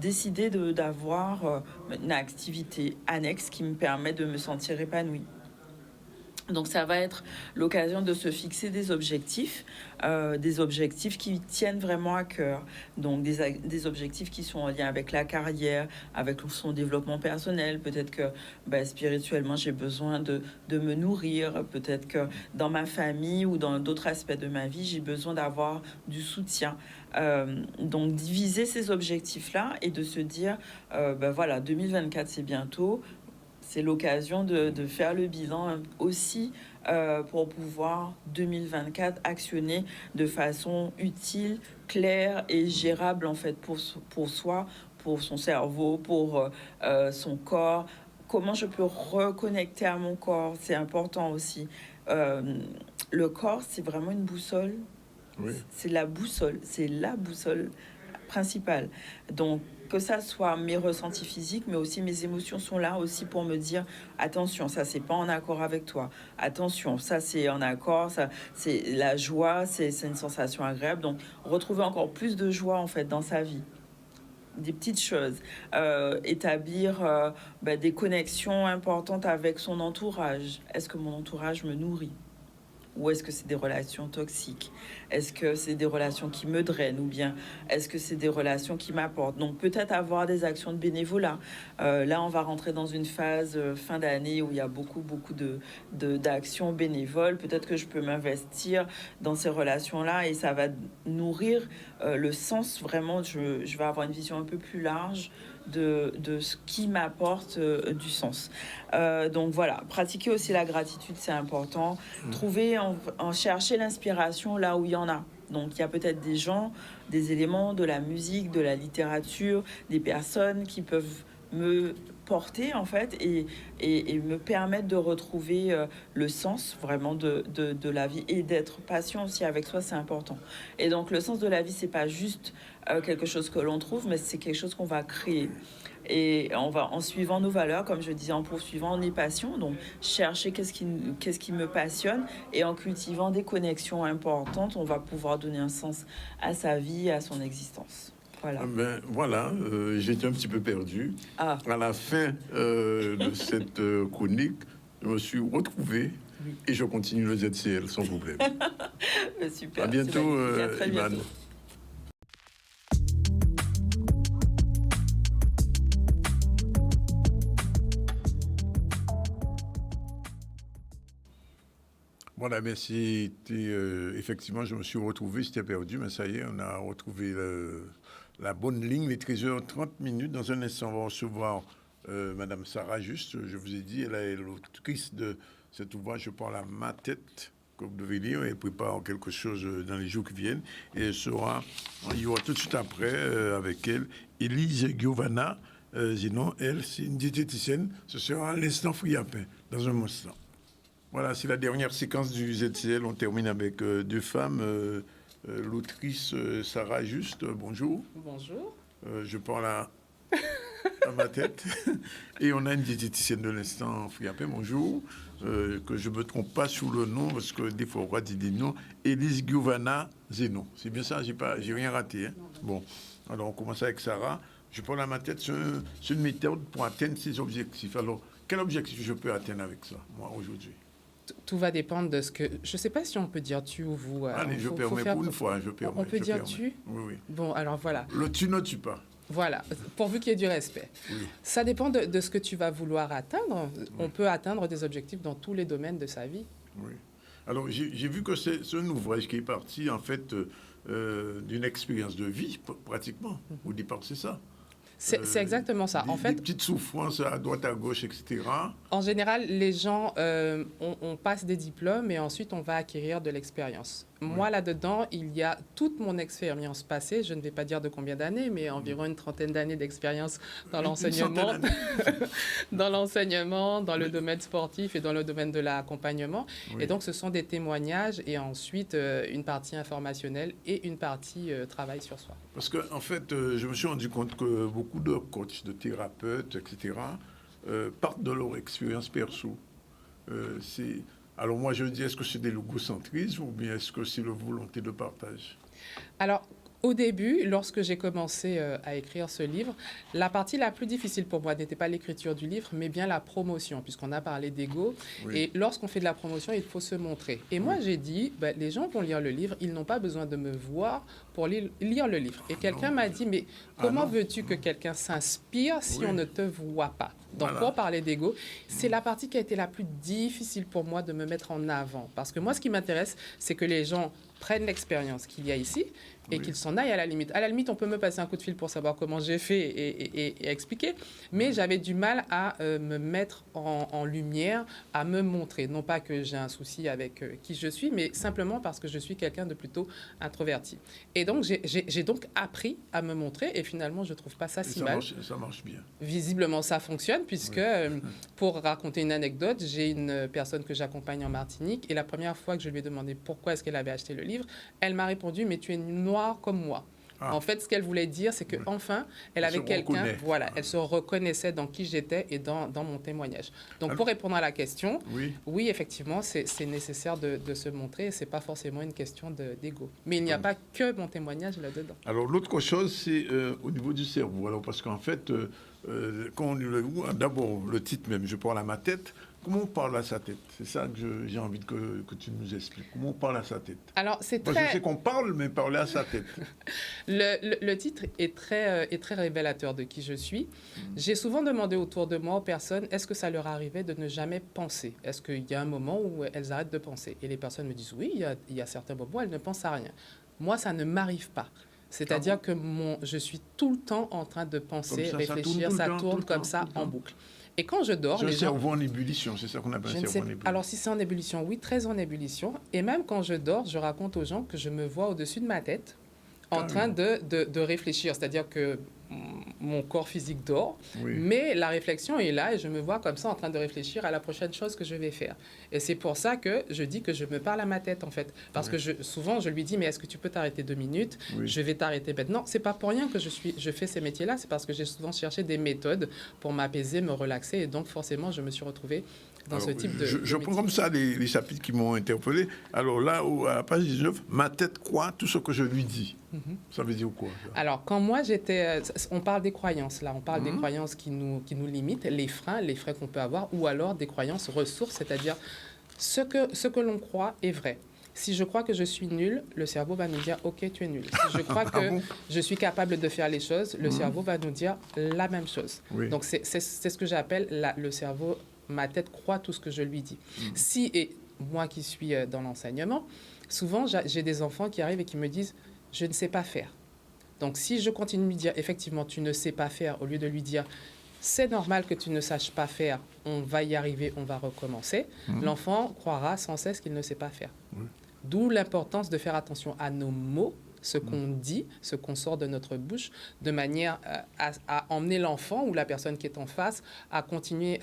Speaker 13: décider d'avoir une activité annexe qui me permet de me sentir épanouie? Donc, ça va être l'occasion de se fixer des objectifs qui tiennent vraiment à cœur. Donc, des objectifs qui sont en lien avec la carrière, avec son développement personnel. Peut-être que spirituellement, j'ai besoin de me nourrir. Peut-être que dans ma famille ou dans d'autres aspects de ma vie, j'ai besoin d'avoir du soutien. Donc, diviser ces objectifs-là et de se dire, 2024, c'est bientôt. C'est l'occasion de faire le bilan aussi pour pouvoir, 2024, actionner de façon utile, claire et gérable, en fait, pour soi, pour son cerveau, pour son corps. Comment je peux reconnecter à mon corps? C'est important aussi. Le corps, c'est vraiment une boussole. Oui. C'est la boussole principale. Donc, que ça soit mes ressentis physiques, mais aussi mes émotions sont là aussi pour me dire attention, ça c'est pas en accord avec toi. Attention, ça c'est en accord, ça c'est la joie, c'est une sensation agréable. Donc retrouver encore plus de joie en fait dans sa vie. Des petites choses, établir des connexions importantes avec son entourage. Est-ce que mon entourage me nourrit? Ou est-ce que c'est des relations toxiques? Est-ce que c'est des relations qui me drainent? Ou bien est-ce que c'est des relations qui m'apportent? Donc peut-être avoir des actions de bénévolat. Là, on va rentrer dans une phase fin d'année où il y a beaucoup d'actions bénévoles. Peut-être que je peux m'investir dans ces relations-là et ça va nourrir le sens. Vraiment, je vais avoir une vision un peu plus large de ce qui m'apporte du sens. Donc voilà, pratiquer aussi la gratitude, c'est important. Trouver, en chercher l'inspiration là où il y en a. Donc il y a peut-être des gens, des éléments, de la musique, de la littérature, des personnes qui peuvent me porter en fait et me permettre de retrouver le sens vraiment de la vie et d'être patient aussi avec soi, c'est important. Et donc le sens de la vie, c'est pas juste quelque chose que l'on trouve, mais c'est quelque chose qu'on va créer. Et on va, en suivant nos valeurs, comme je disais, en poursuivant les passions, donc chercher qu'est-ce qui me passionne, et en cultivant des connexions importantes, on va pouvoir donner un sens à sa vie, à son existence. Voilà.
Speaker 1: J'étais un petit peu perdu. À la fin de cette chronique, je me suis retrouvé et je continue le ZCL sans problème.
Speaker 13: Super.
Speaker 1: À bientôt,
Speaker 13: à très
Speaker 1: Iman.
Speaker 13: bientôt.
Speaker 1: Voilà, merci. Effectivement, je me suis retrouvé, j'étais perdu, mais ça y est, on a retrouvé la bonne ligne, les 13h30. Dans un instant, on va recevoir Madame Sarah Juste. Je vous ai dit, elle est l'autrice de cet ouvrage, je parle à ma tête, que vous devez lire. Elle prépare quelque chose dans les jours qui viennent. Et il y aura tout de suite après, avec elle, Élise Giovanna. Sinon, elle, c'est une diététicienne. Ce sera à l'instant Friapin, dans un instant. Voilà, c'est la dernière séquence du ZCL. On termine avec deux femmes. L'autrice Sarah Juste, bonjour.
Speaker 14: Bonjour.
Speaker 1: Je parle à ma tête. Et on a une diététicienne de l'instant, Friapin, bonjour. Que je ne me trompe pas sur le nom, parce que des fois, on va dire des noms. Élise Giovanna Zeno. C'est bien ça, j'ai rien raté. Hein? Bon, alors on commence avec Sarah. Je parle à ma tête, c'est une méthode pour atteindre ses objectifs. Alors, quel objectif je peux atteindre avec ça, moi, aujourd'hui?
Speaker 14: Tout va dépendre de ce que... Je ne sais pas si on peut dire tu ou vous.
Speaker 1: Allez, je permets pour une fois.
Speaker 14: On peut dire tu?
Speaker 1: Oui.
Speaker 14: Bon, alors voilà.
Speaker 1: Le tu ne tue pas.
Speaker 14: Voilà, pourvu qu'il y ait du respect.
Speaker 1: Oui.
Speaker 14: Ça dépend de ce que tu vas vouloir atteindre. Oui. On peut atteindre des objectifs dans tous les domaines de sa vie.
Speaker 1: Oui. Alors, j'ai vu que c'est un ouvrage qui est parti, en fait, d'une expérience de vie, pratiquement. Au départ, c'est ça.
Speaker 14: C'est exactement ça. En fait,
Speaker 1: des petites souffrances à droite, à gauche, etc.
Speaker 14: En général, les gens, on passe des diplômes et ensuite on va acquérir de l'expérience. Moi, là-dedans, il y a toute mon expérience passée, je ne vais pas dire de combien d'années, mais environ une trentaine d'années d'expérience dans l'enseignement, dans le domaine sportif et dans le domaine de l'accompagnement. Oui. Et donc, ce sont des témoignages et ensuite une partie informationnelle et une partie travail sur soi.
Speaker 1: Parce qu'en fait, je me suis rendu compte que beaucoup de coachs, de thérapeutes, etc., partent de leur expérience perso. Alors moi, je dis, est-ce que c'est des logocentrismes ou bien est-ce que c'est la volonté de partage?
Speaker 14: Alors, au début, lorsque j'ai commencé à écrire ce livre, la partie la plus difficile pour moi n'était pas l'écriture du livre, mais bien la promotion, puisqu'on a parlé d'ego. Oui. Et lorsqu'on fait de la promotion, il faut se montrer. Et moi, j'ai dit, les gens vont lire le livre, ils n'ont pas besoin de me voir pour lire le livre. Et quelqu'un m'a dit, mais comment veux-tu que quelqu'un s'inspire si on ne te voit pas? Donc, pour parler d'ego, c'est la partie qui a été la plus difficile pour moi de me mettre en avant. Parce que moi, ce qui m'intéresse, c'est que les gens prennent l'expérience qu'il y a ici et qu'ils s'en aillent à la limite. À la limite, on peut me passer un coup de fil pour savoir comment j'ai fait et expliquer, mais j'avais du mal à me mettre en lumière, à me montrer. Non pas que j'ai un souci avec qui je suis, mais simplement parce que je suis quelqu'un de plutôt introverti. Et donc, j'ai donc appris à me montrer et finalement, je ne trouve pas ça si mal.
Speaker 1: Ça marche bien.
Speaker 14: Visiblement, ça fonctionne puisque, pour raconter une anecdote, j'ai une personne que j'accompagne en Martinique et la première fois que je lui ai demandé pourquoi est-ce qu'elle avait acheté le livre, elle m'a répondu « mais tu es noire comme moi ». En fait, ce qu'elle voulait dire, c'est qu'enfin, elle avait quelqu'un, elle se reconnaissait dans qui j'étais et dans mon témoignage. Donc, pour répondre à la question, oui effectivement, c'est nécessaire de se montrer et ce n'est pas forcément une question d'ego. Mais il n'y a pas que mon témoignage là-dedans.
Speaker 1: Alors, l'autre chose, c'est au niveau du cerveau. Alors, parce qu'en fait, quand d'abord, le titre même, je parle à ma tête. Comment on parle à sa tête? C'est ça que j'ai envie que tu nous expliques. Comment on parle à sa tête?
Speaker 14: Alors, c'est très...
Speaker 1: Moi, je sais qu'on parle, mais parler à sa tête.
Speaker 14: Le titre est très révélateur de qui je suis. J'ai souvent demandé autour de moi aux personnes, est-ce que ça leur arrivait de ne jamais penser? Est-ce qu'il y a un moment où elles arrêtent de penser? Et les personnes me disent, oui, il y a certains moments où elles ne pensent à rien. Moi, ça ne m'arrive pas. C'est-à-dire que je suis tout le temps en train de penser, réfléchir, ça tourne comme ça en boucle. Et quand je dors,
Speaker 1: le cerveau en ébullition, c'est ça qu'on appelle le cerveau en ébullition.
Speaker 14: Alors, si c'est en ébullition, oui, très en ébullition. Et même quand je dors, je raconte aux gens que je me vois au-dessus de ma tête en train de réfléchir. C'est-à-dire que mon corps physique dort, mais la réflexion est là et je me vois comme ça en train de réfléchir à la prochaine chose que je vais faire. Et c'est pour ça que je dis que je me parle à ma tête, en fait. Parce que souvent, je lui dis, mais est-ce que tu peux t'arrêter 2 minutes? Je vais t'arrêter maintenant. C'est pas pour rien que je fais ces métiers-là, c'est parce que j'ai souvent cherché des méthodes pour m'apaiser, me relaxer, et donc forcément, je me suis retrouvée dans ce type de
Speaker 1: je prends comme ça les chapitres qui m'ont interpellé. Alors là, à la page 19, ma tête croit tout ce que je lui dis. Ça veut dire quoi, ça?
Speaker 14: Alors, quand moi j'étais... On parle des croyances, là. On parle des croyances qui nous limitent, les freins qu'on peut avoir, ou alors des croyances ressources, c'est-à-dire ce que l'on croit est vrai. Si je crois que je suis nul, le cerveau va nous dire « Ok, tu es nul ». Si je crois que je suis capable de faire les choses, le cerveau va nous dire la même chose. Donc, c'est ce que j'appelle le cerveau... Ma tête croit tout ce que je lui dis. Et moi qui suis dans l'enseignement, souvent j'ai des enfants qui arrivent et qui me disent « je ne sais pas faire ». Donc si je continue de lui dire « effectivement, tu ne sais pas faire », au lieu de lui dire « c'est normal que tu ne saches pas faire, on va y arriver, on va recommencer », l'enfant croira sans cesse qu'il ne sait pas faire. D'où l'importance de faire attention à nos mots, ce qu'on dit, ce qu'on sort de notre bouche, de manière à emmener l'enfant ou la personne qui est en face à continuer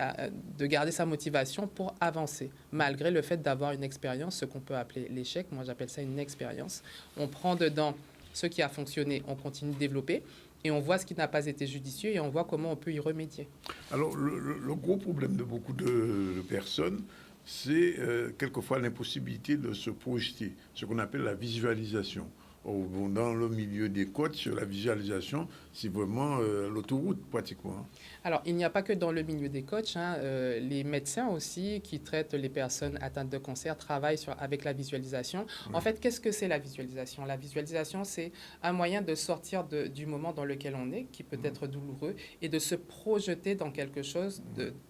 Speaker 14: de garder sa motivation pour avancer, malgré le fait d'avoir une expérience, ce qu'on peut appeler l'échec. Moi, j'appelle ça une expérience. On prend dedans ce qui a fonctionné, on continue de développer, et on voit ce qui n'a pas été judicieux et on voit comment on peut y remédier.
Speaker 1: Alors, le gros problème de beaucoup de personnes, c'est quelquefois l'impossibilité de se projeter, ce qu'on appelle la visualisation. Dans le milieu des coachs, la visualisation, c'est vraiment l'autoroute pratiquement.
Speaker 14: Alors, il n'y a pas que dans le milieu des coachs. Les médecins aussi qui traitent les personnes atteintes de cancer travaillent avec la visualisation. En fait, qu'est-ce que c'est la visualisation? La visualisation, c'est un moyen de sortir du moment dans lequel on est, qui peut être douloureux, et de se projeter dans quelque chose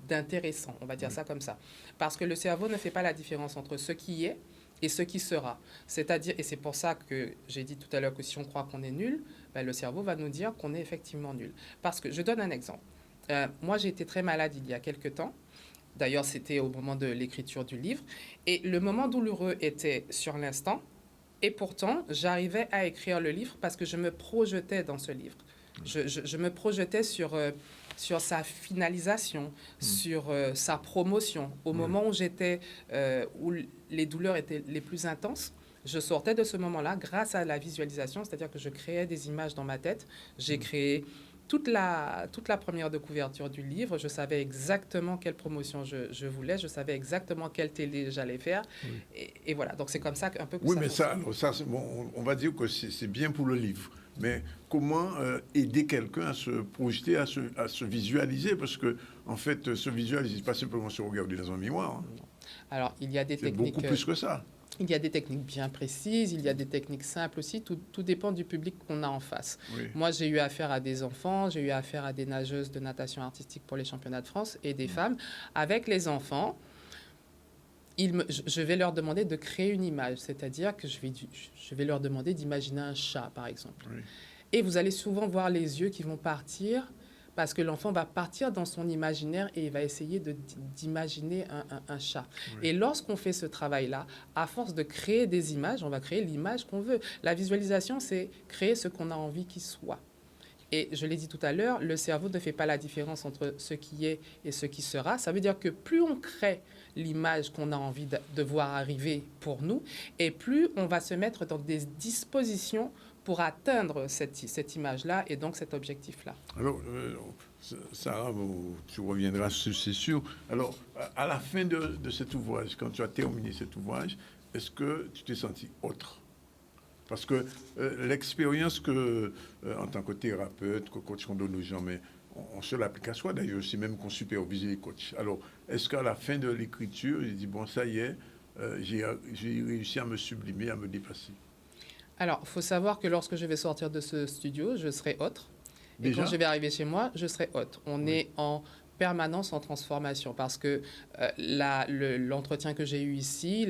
Speaker 14: d'intéressant. On va dire ça comme ça. Parce que le cerveau ne fait pas la différence entre ce qui est et ce qui sera. C'est-à-dire, et c'est pour ça que j'ai dit tout à l'heure que si on croit qu'on est nul, ben, le cerveau va nous dire qu'on est effectivement nul. Parce que, je donne un exemple. Moi, j'ai été très malade il y a quelques temps. D'ailleurs, c'était au moment de l'écriture du livre. Et le moment douloureux était sur l'instant. Et pourtant, j'arrivais à écrire le livre parce que je me projetais dans ce livre. Je me projetais sur sa finalisation, sur sa promotion. Au moment où où les douleurs étaient les plus intenses, je sortais de ce moment-là grâce à la visualisation, c'est-à-dire que je créais des images dans ma tête. J'ai créé toute la première de couverture du livre. Je savais exactement quelle promotion je voulais. Je savais exactement quelle télé j'allais faire. Oui. Et voilà, donc c'est comme ça un peu que
Speaker 1: oui,
Speaker 14: ça
Speaker 1: mais
Speaker 14: fonctionne.
Speaker 1: ça bon, on va dire que c'est bien pour le livre. Mais comment aider quelqu'un à se projeter, à se visualiser? Parce que, en fait, se visualiser, pas simplement se regarder dans un miroir. Hein.
Speaker 14: Alors, il y a des techniques...
Speaker 1: beaucoup plus que ça.
Speaker 14: Il y a des techniques bien précises, il y a des techniques simples aussi, tout dépend du public qu'on a en face. Oui. Moi, j'ai eu affaire à des enfants, j'ai eu affaire à des nageuses de natation artistique pour les championnats de France et des femmes. Avec les enfants, je vais leur demander de créer une image, c'est-à-dire que je vais leur demander d'imaginer un chat, par exemple. Oui. Et vous allez souvent voir les yeux qui vont partir, parce que l'enfant va partir dans son imaginaire et il va essayer d'imaginer un chat. Oui. Et lorsqu'on fait ce travail-là, à force de créer des images, on va créer l'image qu'on veut. La visualisation, c'est créer ce qu'on a envie qu'il soit. Et je l'ai dit tout à l'heure, le cerveau ne fait pas la différence entre ce qui est et ce qui sera. Ça veut dire que plus on crée l'image qu'on a envie de voir arriver pour nous, et plus on va se mettre dans des dispositions pour atteindre cette image-là et donc cet objectif-là.
Speaker 1: Alors, Sarah, tu reviendras, c'est sûr. Alors, à la fin de cet ouvrage, quand tu as terminé cet ouvrage, est-ce que tu t'es senti autre? Parce que l'expérience que, en tant que thérapeute, que coach qu'on donne aux gens, mais on se l'applique à soi d'ailleurs, c'est même qu'on supervise les coachs. Alors, est-ce qu'à la fin de l'écriture, il dit, bon, ça y est, j'ai réussi à me sublimer, à me dépasser?
Speaker 14: Alors, il faut savoir que lorsque je vais sortir de ce studio, je serai autre. Et quand je vais arriver chez moi, je serai autre. On est en permanence en transformation parce que l'entretien que j'ai eu ici,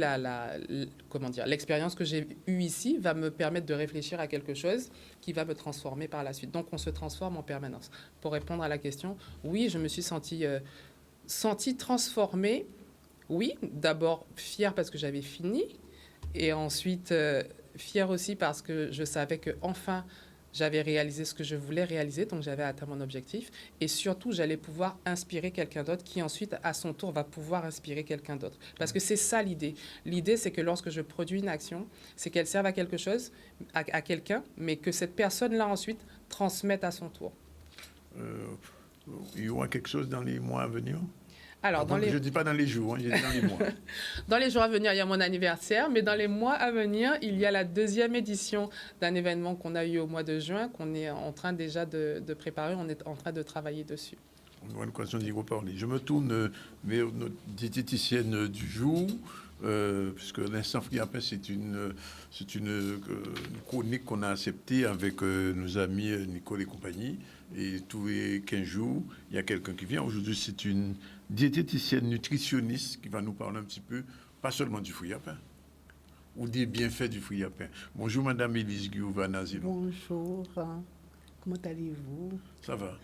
Speaker 14: l'expérience que j'ai eue ici va me permettre de réfléchir à quelque chose qui va me transformer par la suite. Donc, on se transforme en permanence. Pour répondre à la question, oui, je me suis sentie transformée. Oui, d'abord fière parce que j'avais fini et ensuite... fière aussi parce que je savais qu'enfin, j'avais réalisé ce que je voulais réaliser, donc j'avais atteint mon objectif. Et surtout, j'allais pouvoir inspirer quelqu'un d'autre qui ensuite, à son tour, va pouvoir inspirer quelqu'un d'autre. Parce que c'est ça l'idée. L'idée, c'est que lorsque je produis une action, c'est qu'elle serve à quelque chose, à quelqu'un, mais que cette personne-là, ensuite, transmette à son tour.
Speaker 1: Il y aura quelque chose dans les mois à venir?
Speaker 14: Alors,
Speaker 1: je ne dis pas dans les jours, je dis dans les mois.
Speaker 14: Dans les jours à venir, il y a mon anniversaire, mais dans les mois à venir, il y a la 2e édition d'un événement qu'on a eu au mois de juin, qu'on est en train déjà de préparer, on est en train de travailler dessus.
Speaker 1: On aura l'occasion d'y reparler. Je me tourne vers notre diététicienne du jour, puisque l'instant Friapin, c'est une chronique qu'on a acceptée avec nos amis Nicole et compagnie. Et tous les 15 jours, il y a quelqu'un qui vient. Aujourd'hui, c'est une diététicienne nutritionniste qui va nous parler un petit peu, pas seulement du fruit à pain, ou des bienfaits du fruit à pain. Bonjour, Madame Élise Guiouva-Nazilo.
Speaker 15: Bonjour, comment allez-vous?
Speaker 1: Ça va.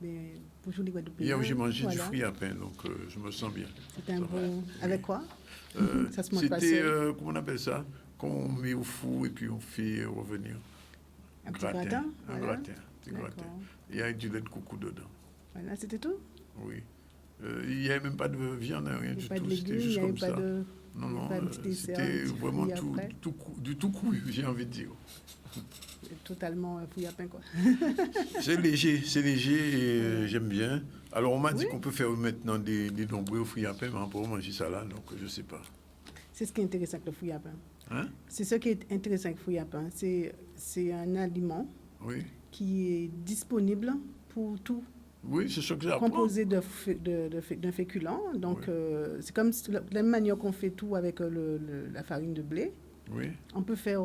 Speaker 15: Mais, bonjour les Guadeloupéens.
Speaker 1: Hier, j'ai mangé du fruit à pain, donc je me sens bien.
Speaker 15: C'était un bon... Avec quoi? Ça se mange pas
Speaker 1: c'était,
Speaker 15: seul.
Speaker 1: comment on appelle ça? Qu'on met au four et puis on fait revenir.
Speaker 15: Un petit gratin?
Speaker 1: Un gratin. Il y a du lait de coco dedans.
Speaker 15: Voilà, c'était tout?
Speaker 1: Oui. Il n'y avait même pas de viande, rien du tout. C'était juste comme ça. Non, c'était vraiment du tout cru, j'ai envie de dire.
Speaker 15: Totalement fouille à pain, quoi.
Speaker 1: C'est léger et j'aime bien. Alors, on m'a dit qu'on peut faire maintenant des nombreux au fruits à pain, mais on peut manger ça là, donc je ne sais pas.
Speaker 15: C'est ce qui est intéressant avec le fouille à pain.
Speaker 1: Hein?
Speaker 15: C'est ce qui est intéressant avec le fouille à pain. C'est un aliment qui est disponible pour tout.
Speaker 1: Oui, c'est ce que j'apprends.
Speaker 15: Composé d'un féculent. Donc, c'est comme de la même manière qu'on fait tout avec la farine de blé.
Speaker 1: Oui.
Speaker 15: On peut faire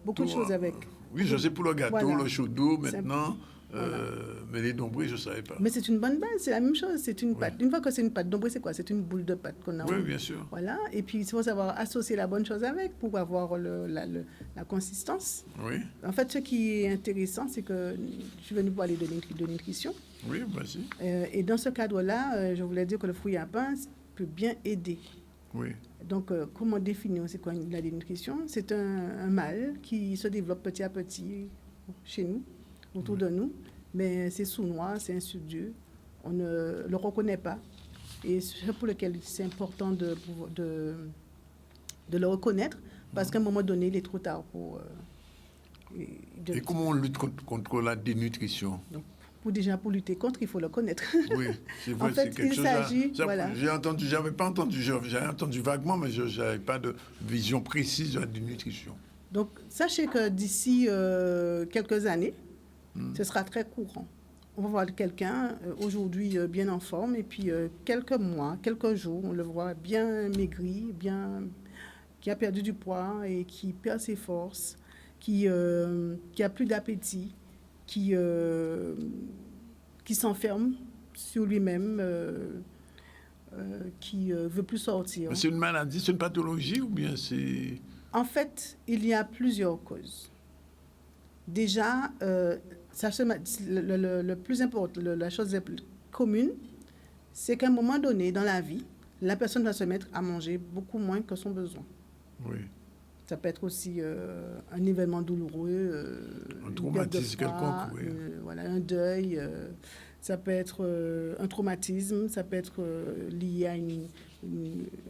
Speaker 15: beaucoup de choses avec.
Speaker 1: Oui, je sais pour le gâteau, le chaud d'eau, maintenant, Mais les nombrils, je ne savais pas.
Speaker 15: Mais c'est une bonne base, c'est la même chose. C'est une pâte. Une fois que c'est une pâte, nombril, c'est quoi? C'est une boule de pâte qu'on a.
Speaker 1: Oui, bien sûr.
Speaker 15: Voilà. Et puis, il faut savoir associer la bonne chose avec pour avoir la consistance.
Speaker 1: Oui.
Speaker 15: En fait, ce qui est intéressant, c'est que je suis venue pour aller de nutrition.
Speaker 1: Oui, vas-y.
Speaker 15: Et dans ce cadre-là, je voulais dire que le fruit à pain peut bien aider.
Speaker 1: Oui.
Speaker 15: Donc, comment définir c'est quoi la dénutrition? C'est un mal qui se développe petit à petit chez nous, autour de nous, mais c'est sournois, c'est insidieux, on ne le reconnaît pas. Et c'est pour lequel c'est important de le reconnaître, parce qu'à un moment donné, il est trop tard pour...
Speaker 1: Et comment on lutte contre la dénutrition?
Speaker 15: Donc, pour lutter contre, il faut le connaître.
Speaker 1: Oui, c'est vrai,
Speaker 15: en fait,
Speaker 1: c'est quelque chose.
Speaker 15: Voilà.
Speaker 1: J'avais pas entendu, j'avais entendu vaguement, mais je n'avais pas de vision précise de la dénutrition.
Speaker 15: Donc, sachez que d'ici quelques années, ce sera très courant. On va voir quelqu'un aujourd'hui bien en forme, et puis quelques mois, quelques jours, on le voit bien maigri, qui a perdu du poids et qui perd ses forces, qui a plus d'appétit, qui s'enferme sur lui-même, qui veut plus sortir.
Speaker 1: C'est une maladie, c'est une pathologie ou bien c'est...
Speaker 15: En fait, il y a plusieurs causes. Déjà, le plus important, la chose la plus commune, c'est qu'à un moment donné dans la vie, la personne va se mettre à manger beaucoup moins que son besoin.
Speaker 1: Oui.
Speaker 15: Ça peut être aussi un événement douloureux,
Speaker 1: un traumatisme quelconque, oui.
Speaker 15: Voilà, un deuil. Ça peut être un traumatisme, ça peut être lié à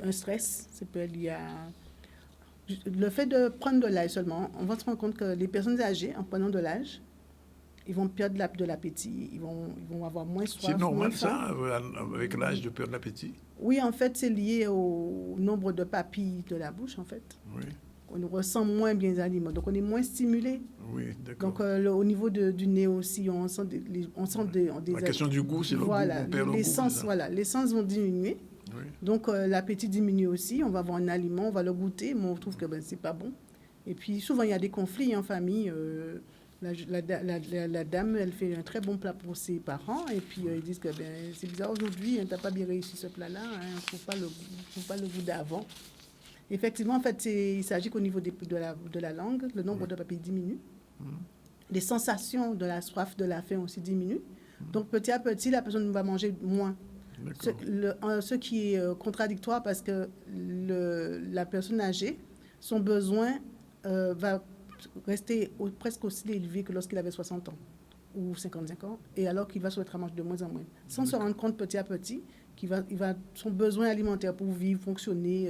Speaker 15: un stress, ça peut être lié à... Le fait de prendre de l'âge seulement, on va se rendre compte que les personnes âgées, en prenant de l'âge, ils vont perdre de l'appétit, ils vont avoir moins soif.
Speaker 1: C'est normal ça, avec l'âge, de perdre l'appétit?
Speaker 15: Oui, en fait, c'est lié au nombre de papilles de la bouche, en fait.
Speaker 1: Oui.
Speaker 15: On ressent moins bien les aliments, donc on est moins stimulé.
Speaker 1: Oui, d'accord.
Speaker 15: Donc au niveau du nez aussi, on sent des
Speaker 1: la question du goût, c'est le goût, on perd le goût.
Speaker 15: Voilà, les sens vont diminuer. Oui. Donc l'appétit diminue aussi, on va avoir un aliment, on va le goûter, mais on trouve que c'est pas bon. Et puis souvent il y a des conflits en famille. La dame, elle fait un très bon plat pour ses parents, et puis ils disent que c'est bizarre aujourd'hui, tu n'as pas bien réussi ce plat-là, on ne trouve pas le goût d'avant. Effectivement, en fait, il s'agit qu'au niveau de la langue, le nombre de papilles diminue. Les sensations de la soif, de la faim aussi diminuent. Donc, petit à petit, la personne va manger moins. Ce qui est contradictoire parce que la personne âgée, son besoin va rester presque aussi élevé que lorsqu'il avait 60 ans ou 55 ans, et alors qu'il va se mettre à manger de moins en moins. Sans se rendre compte petit à petit son besoin alimentaire pour vivre, fonctionner,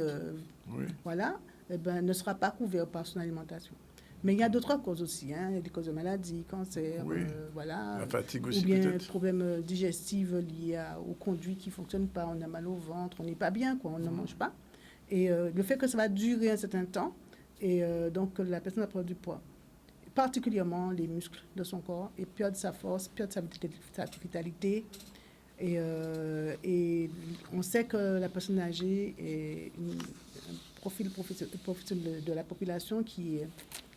Speaker 15: voilà, ne sera pas couvert par son alimentation. Mais il y a d'autres causes aussi, hein. Il y a des causes de maladies, cancer, voilà.
Speaker 1: La fatigue aussi,
Speaker 15: ou bien
Speaker 1: peut-être.
Speaker 15: Problèmes digestifs liés aux conduits qui ne fonctionnent pas, on a mal au ventre, on n'est pas bien, quoi, on ne mange pas. Et le fait que ça va durer un certain temps, et donc la personne va prendre du poids, particulièrement les muscles de son corps, et perdre sa force, perdre sa vitalité. Et on sait que la personne âgée est un profil professionnel de la population qui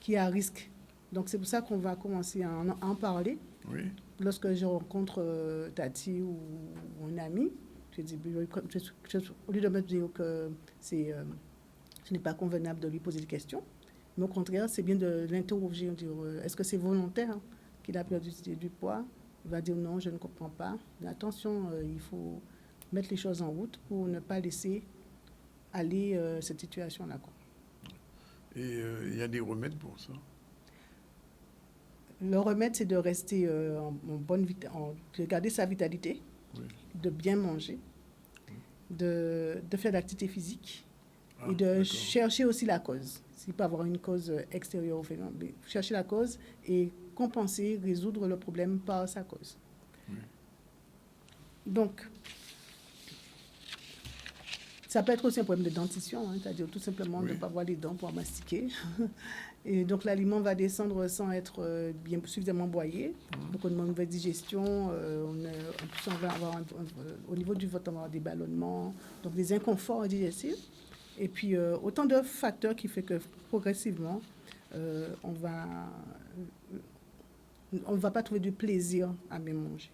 Speaker 15: est à risque. Donc c'est pour ça qu'on va commencer à en parler.
Speaker 1: Oui.
Speaker 15: Lorsque je rencontre Tati ou un ami, je dis, au lieu de me dire que ce n'est pas convenable de lui poser des questions, mais au contraire, c'est bien de l'interroger, dire est-ce que c'est volontaire qu'il a perdu du poids? Il va dire non, je ne comprends pas. Mais attention, il faut mettre les choses en route pour ne pas laisser aller cette situation-là.
Speaker 1: Et il y a des remèdes pour ça?
Speaker 15: Le remède, c'est de rester de garder sa vitalité, de bien manger, de faire de l'activité physique et de chercher aussi la cause. S'il peut y avoir une cause extérieure au phénomène, chercher la cause et compenser, résoudre le problème par sa cause. Oui. Donc, ça peut être aussi un problème de dentition, hein, c'est-à-dire tout simplement de ne pas avoir les dents pour mastiquer. Et donc, l'aliment va descendre sans être suffisamment broyé. Donc, on a une mauvaise digestion. En plus, on va avoir au niveau du ventre, on va avoir des ballonnements, donc des inconforts digestifs. Et puis, autant de facteurs qui font que progressivement, on va on ne va pas trouver du plaisir à bien manger.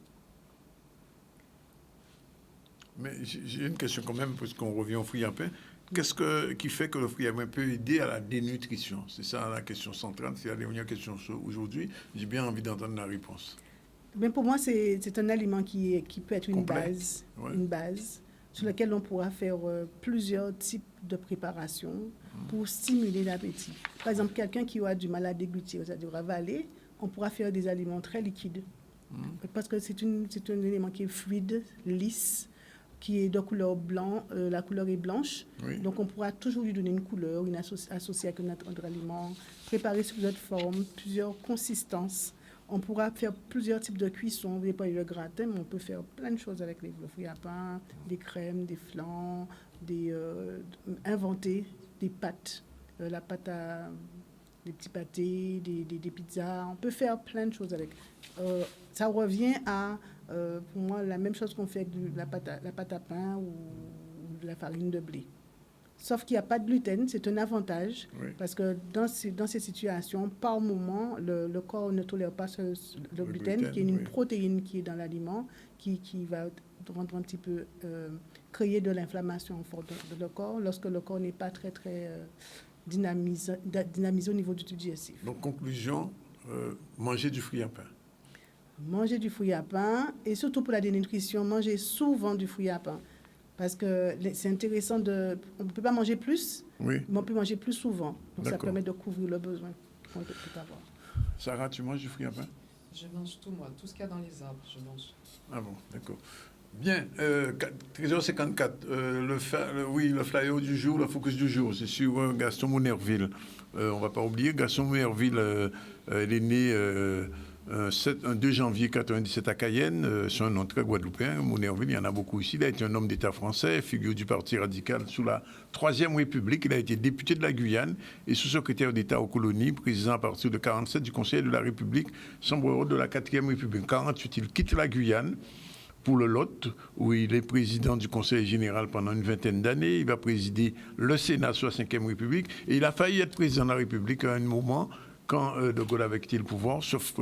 Speaker 1: Mais j'ai une question quand même, parce qu'on revient au fruit à pain. Qu'est-ce qui fait que le fruit à pain peut aider à la dénutrition? C'est ça la question centrale, c'est la dernière question aujourd'hui. J'ai bien envie d'entendre la réponse.
Speaker 15: Mais pour moi, c'est un aliment qui peut être une base sur laquelle on pourra faire plusieurs types de préparations pour stimuler l'appétit. Par exemple, quelqu'un qui aura du mal à déglutir, c'est-à-dire avaler, on pourra faire des aliments très liquides. Parce que c'est un élément qui est fluide, lisse, qui est de couleur blanc, la couleur est blanche. Oui. Donc, on pourra toujours lui donner une couleur, associée avec notre aliment, préparer sous plusieurs formes, plusieurs consistances. On pourra faire plusieurs types de cuissons. Vous n'avez pas eu le gratin, mais on peut faire plein de choses avec le fruit à pain, des crèmes, des flans, inventer des pâtes, la pâte à des petits pâtés, des pizzas. On peut faire plein de choses avec. Ça revient à, pour moi, la même chose qu'on fait avec la pâte à pain ou de la farine de blé. Sauf qu'il n'y a pas de gluten, c'est un avantage, parce que dans ces situations, par moment, le corps ne tolère pas le gluten, qui est une protéine qui est dans l'aliment, qui va rendre un petit peu, créer de l'inflammation de le corps, lorsque le corps n'est pas très, très dynamisé au niveau du tube digestif.
Speaker 1: Donc, conclusion, manger du fruit à pain.
Speaker 15: Manger du fruit à pain, et surtout pour la dénutrition, manger souvent du fruit à pain. Parce que c'est intéressant on ne peut pas manger plus, mais on peut manger plus souvent. Donc ça permet de couvrir le besoin qu'on peut avoir.
Speaker 1: Sarah, tu manges du fruit à pain?
Speaker 14: Je mange tout, moi. Tout ce qu'il y a dans les arbres, je mange.
Speaker 1: Ah bon, d'accord. Bien, 13h54, le flyer du jour, le focus du jour, c'est sur Gaston Monerville. On ne va pas oublier, Gaston Monerville, il est né... un 2 janvier 1997 à Cayenne, c'est un nom très guadeloupéen, Monerville, il y en a beaucoup ici. Il a été un homme d'État français, figure du Parti radical sous la Troisième République. Il a été député de la Guyane et sous-secrétaire d'État aux colonies, président à partir de 1947 du Conseil de la République, chambre de la 4e République. En 1948, il quitte la Guyane pour le Lot, où il est président du Conseil général pendant une vingtaine d'années. Il va présider le Sénat sous la 5e République et il a failli être président de la République à un moment quand De Gaulle avait quitté le pouvoir, sauf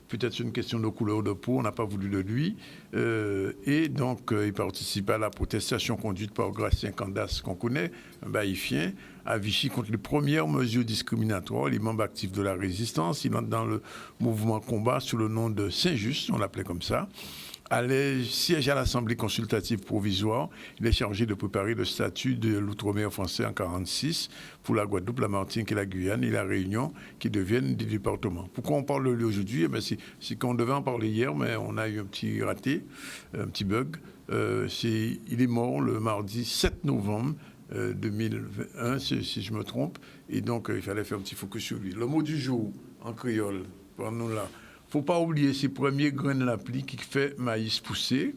Speaker 1: peut-être une question de couleur de peau, on n'a pas voulu de lui. Et donc, il participe à la protestation conduite par Gratien Candas, qu'on connaît, un baïfien, à Vichy contre les premières mesures discriminatoires. Il est membre actif de la résistance. Il entre dans le mouvement combat sous le nom de Saint-Just, on l'appelait comme ça. Siège à l'Assemblée consultative provisoire. Il est chargé de préparer le statut de l'outre-mer français en 1946 pour la Guadeloupe, la Martinique et la Guyane et la Réunion qui deviennent des départements. Pourquoi on parle de lui aujourd'hui? C'est qu'on devait en parler hier, mais on a eu un petit raté, un petit bug. Il est mort le mardi 7 novembre 2021, si je me trompe. Et donc, il fallait faire un petit focus sur lui. Le mot du jour, en créole, prenons là. Il ne faut pas oublier ces premiers grains de la pluie qui fait maïs pousser.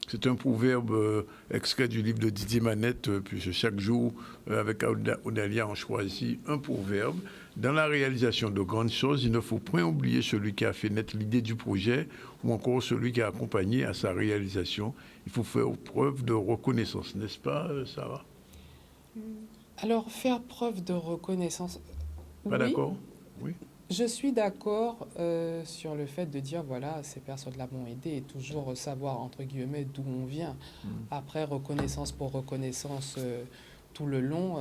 Speaker 1: C'est un proverbe extrait du livre de Didier Manette, puisque chaque jour, avec Odalia, on choisit un proverbe. Dans la réalisation de grandes choses, il ne faut point oublier celui qui a fait naître l'idée du projet ou encore celui qui a accompagné à sa réalisation. Il faut faire preuve de reconnaissance, n'est-ce pas, Sarah?
Speaker 14: Alors, faire preuve de reconnaissance...
Speaker 1: Pas d'accord? Oui.
Speaker 14: Je suis d'accord sur le fait de dire, voilà, ces personnes-là m'ont aidé et toujours savoir, entre guillemets, d'où on vient. Après, reconnaissance pour reconnaissance tout le long,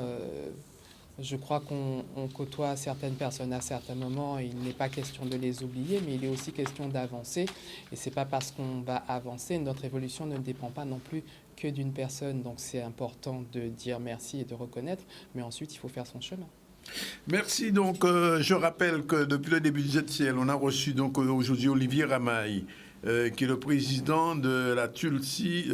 Speaker 14: je crois qu'on côtoie certaines personnes à certains moments. Il n'est pas question de les oublier, mais il est aussi question d'avancer. Et c'est pas parce qu'on va avancer, notre évolution ne dépend pas non plus que d'une personne. Donc c'est important de dire merci et de reconnaître, mais ensuite, il faut faire son chemin.
Speaker 1: Merci. Donc, je rappelle que depuis le début du ZCL, on a reçu donc aujourd'hui Olivier Ramaille, qui est le président de la Tulsi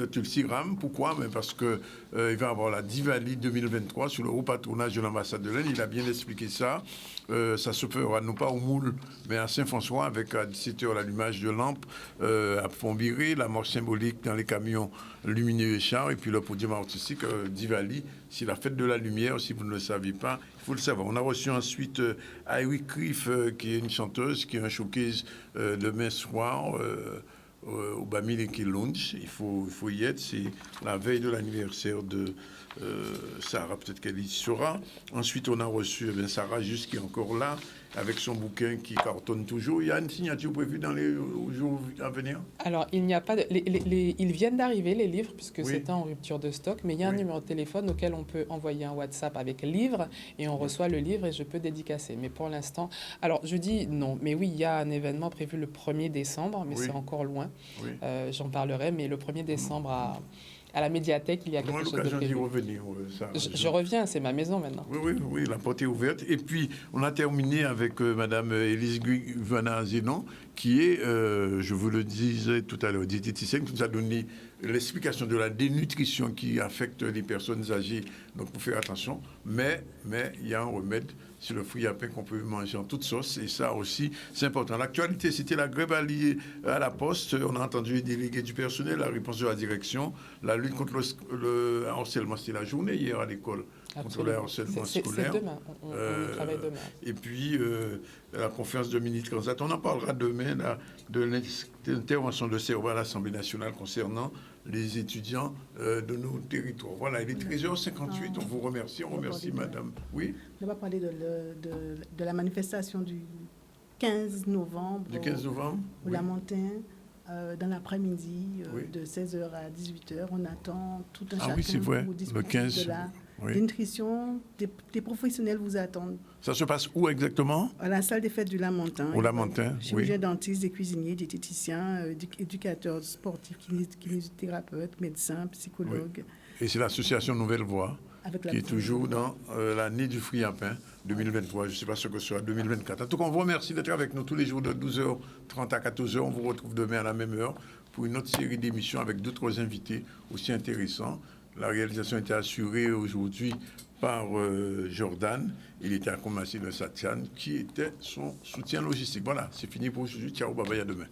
Speaker 1: Ram. Pourquoi? Parce que il va avoir la Diwali 2023 sous le haut patronage de l'ambassade de l'Inde. Il a bien expliqué ça. Ça se fera non pas au Moule, mais à Saint-François, avec à 17h l'allumage de lampes à Fontbiré, la mort symbolique dans les camions lumineux et chars, et puis le podium artistique Diwali. C'est la fête de la lumière, si vous ne le saviez pas, il faut le savoir. On a reçu ensuite Ivy Cliff, qui est une chanteuse, qui est un showcase demain soir au Bamileke Lounge. Il faut y être, c'est la veille de l'anniversaire de Sarah, peut-être qu'elle y sera. Ensuite, on a reçu Sarah Juste, qui est encore là, avec son bouquin qui cartonne toujours. Il y a une signature prévue dans les jours à venir?
Speaker 14: Alors, il n'y a pas ils viennent d'arriver, les livres, puisque
Speaker 1: Oui.
Speaker 14: c'était en rupture de stock, mais il y a un numéro de téléphone auquel on peut envoyer un WhatsApp avec livre et on reçoit le livre et je peux dédicacer. Mais pour l'instant, alors je dis non, mais oui, il y a un événement prévu le 1er décembre, mais
Speaker 1: Oui.
Speaker 14: c'est encore loin.
Speaker 1: Oui.
Speaker 14: J'en parlerai, mais le 1er décembre à la médiathèque, il y a
Speaker 1: On aura
Speaker 14: quelque chose de
Speaker 1: l'occasion d'y
Speaker 14: prévu.
Speaker 1: revenir. Ça,
Speaker 14: Je reviens, c'est ma maison maintenant.
Speaker 1: Oui, la porte est ouverte. Et puis, on a terminé avec Madame Élise Guyvana-Zénon, qui est, je vous le disais tout à l'heure, diététicienne, qui nous a donné l'explication de la dénutrition qui affecte les personnes âgées. Donc, pour faire attention. Mais il y a un remède sur le fruit à pain qu'on peut manger en toutes sauces. Et ça aussi, c'est important. L'actualité, c'était la grève alliée à la Poste. On a entendu les délégués du personnel, la réponse de la direction, la lutte contre le harcèlement. C'était la journée hier à l'école. Contre le harcèlement scolaire.
Speaker 14: C'est demain, on y travaille demain.
Speaker 1: Et puis, la conférence de Mini Transat. On en parlera demain là, de l'intervention de CERVA à l'Assemblée nationale concernant les étudiants de nos territoires. Voilà, il est 13h58. On vous remercie. On remercie Madame. Oui?
Speaker 15: On va parler de la manifestation du 15 novembre.
Speaker 1: Du 15 novembre?
Speaker 15: Au Lamentin. Dans l'après-midi,
Speaker 1: Oui.
Speaker 15: de 16h à 18h, on attend tout un chacun
Speaker 1: oui, c'est vrai.
Speaker 15: pour discuter
Speaker 1: Le 15,
Speaker 15: de la
Speaker 1: oui.
Speaker 15: dénutrition. Des professionnels vous attendent.
Speaker 1: Ça se passe où exactement?
Speaker 15: À la salle des fêtes du Lamentin.
Speaker 1: Au Lamentin,
Speaker 15: Chirurgiens
Speaker 1: oui.
Speaker 15: dentistes, des cuisiniers, diététiciens, éducateurs sportifs, kinésithérapeutes, médecins, psychologues.
Speaker 1: Et c'est l'association Nouvelle Voie
Speaker 15: Avec la
Speaker 1: qui est toujours dans l'année du fruit à pain 2023. Je ne sais pas ce que ce sera 2024. En tout cas, on vous remercie d'être avec nous tous les jours de 12h30 à 14h. On vous retrouve demain à la même heure pour une autre série d'émissions avec d'autres invités aussi intéressants. La réalisation était assurée aujourd'hui par Jordan. Il était accompagné de Satian qui était son soutien logistique. Voilà, c'est fini pour aujourd'hui. Ciao, bye bye, à demain.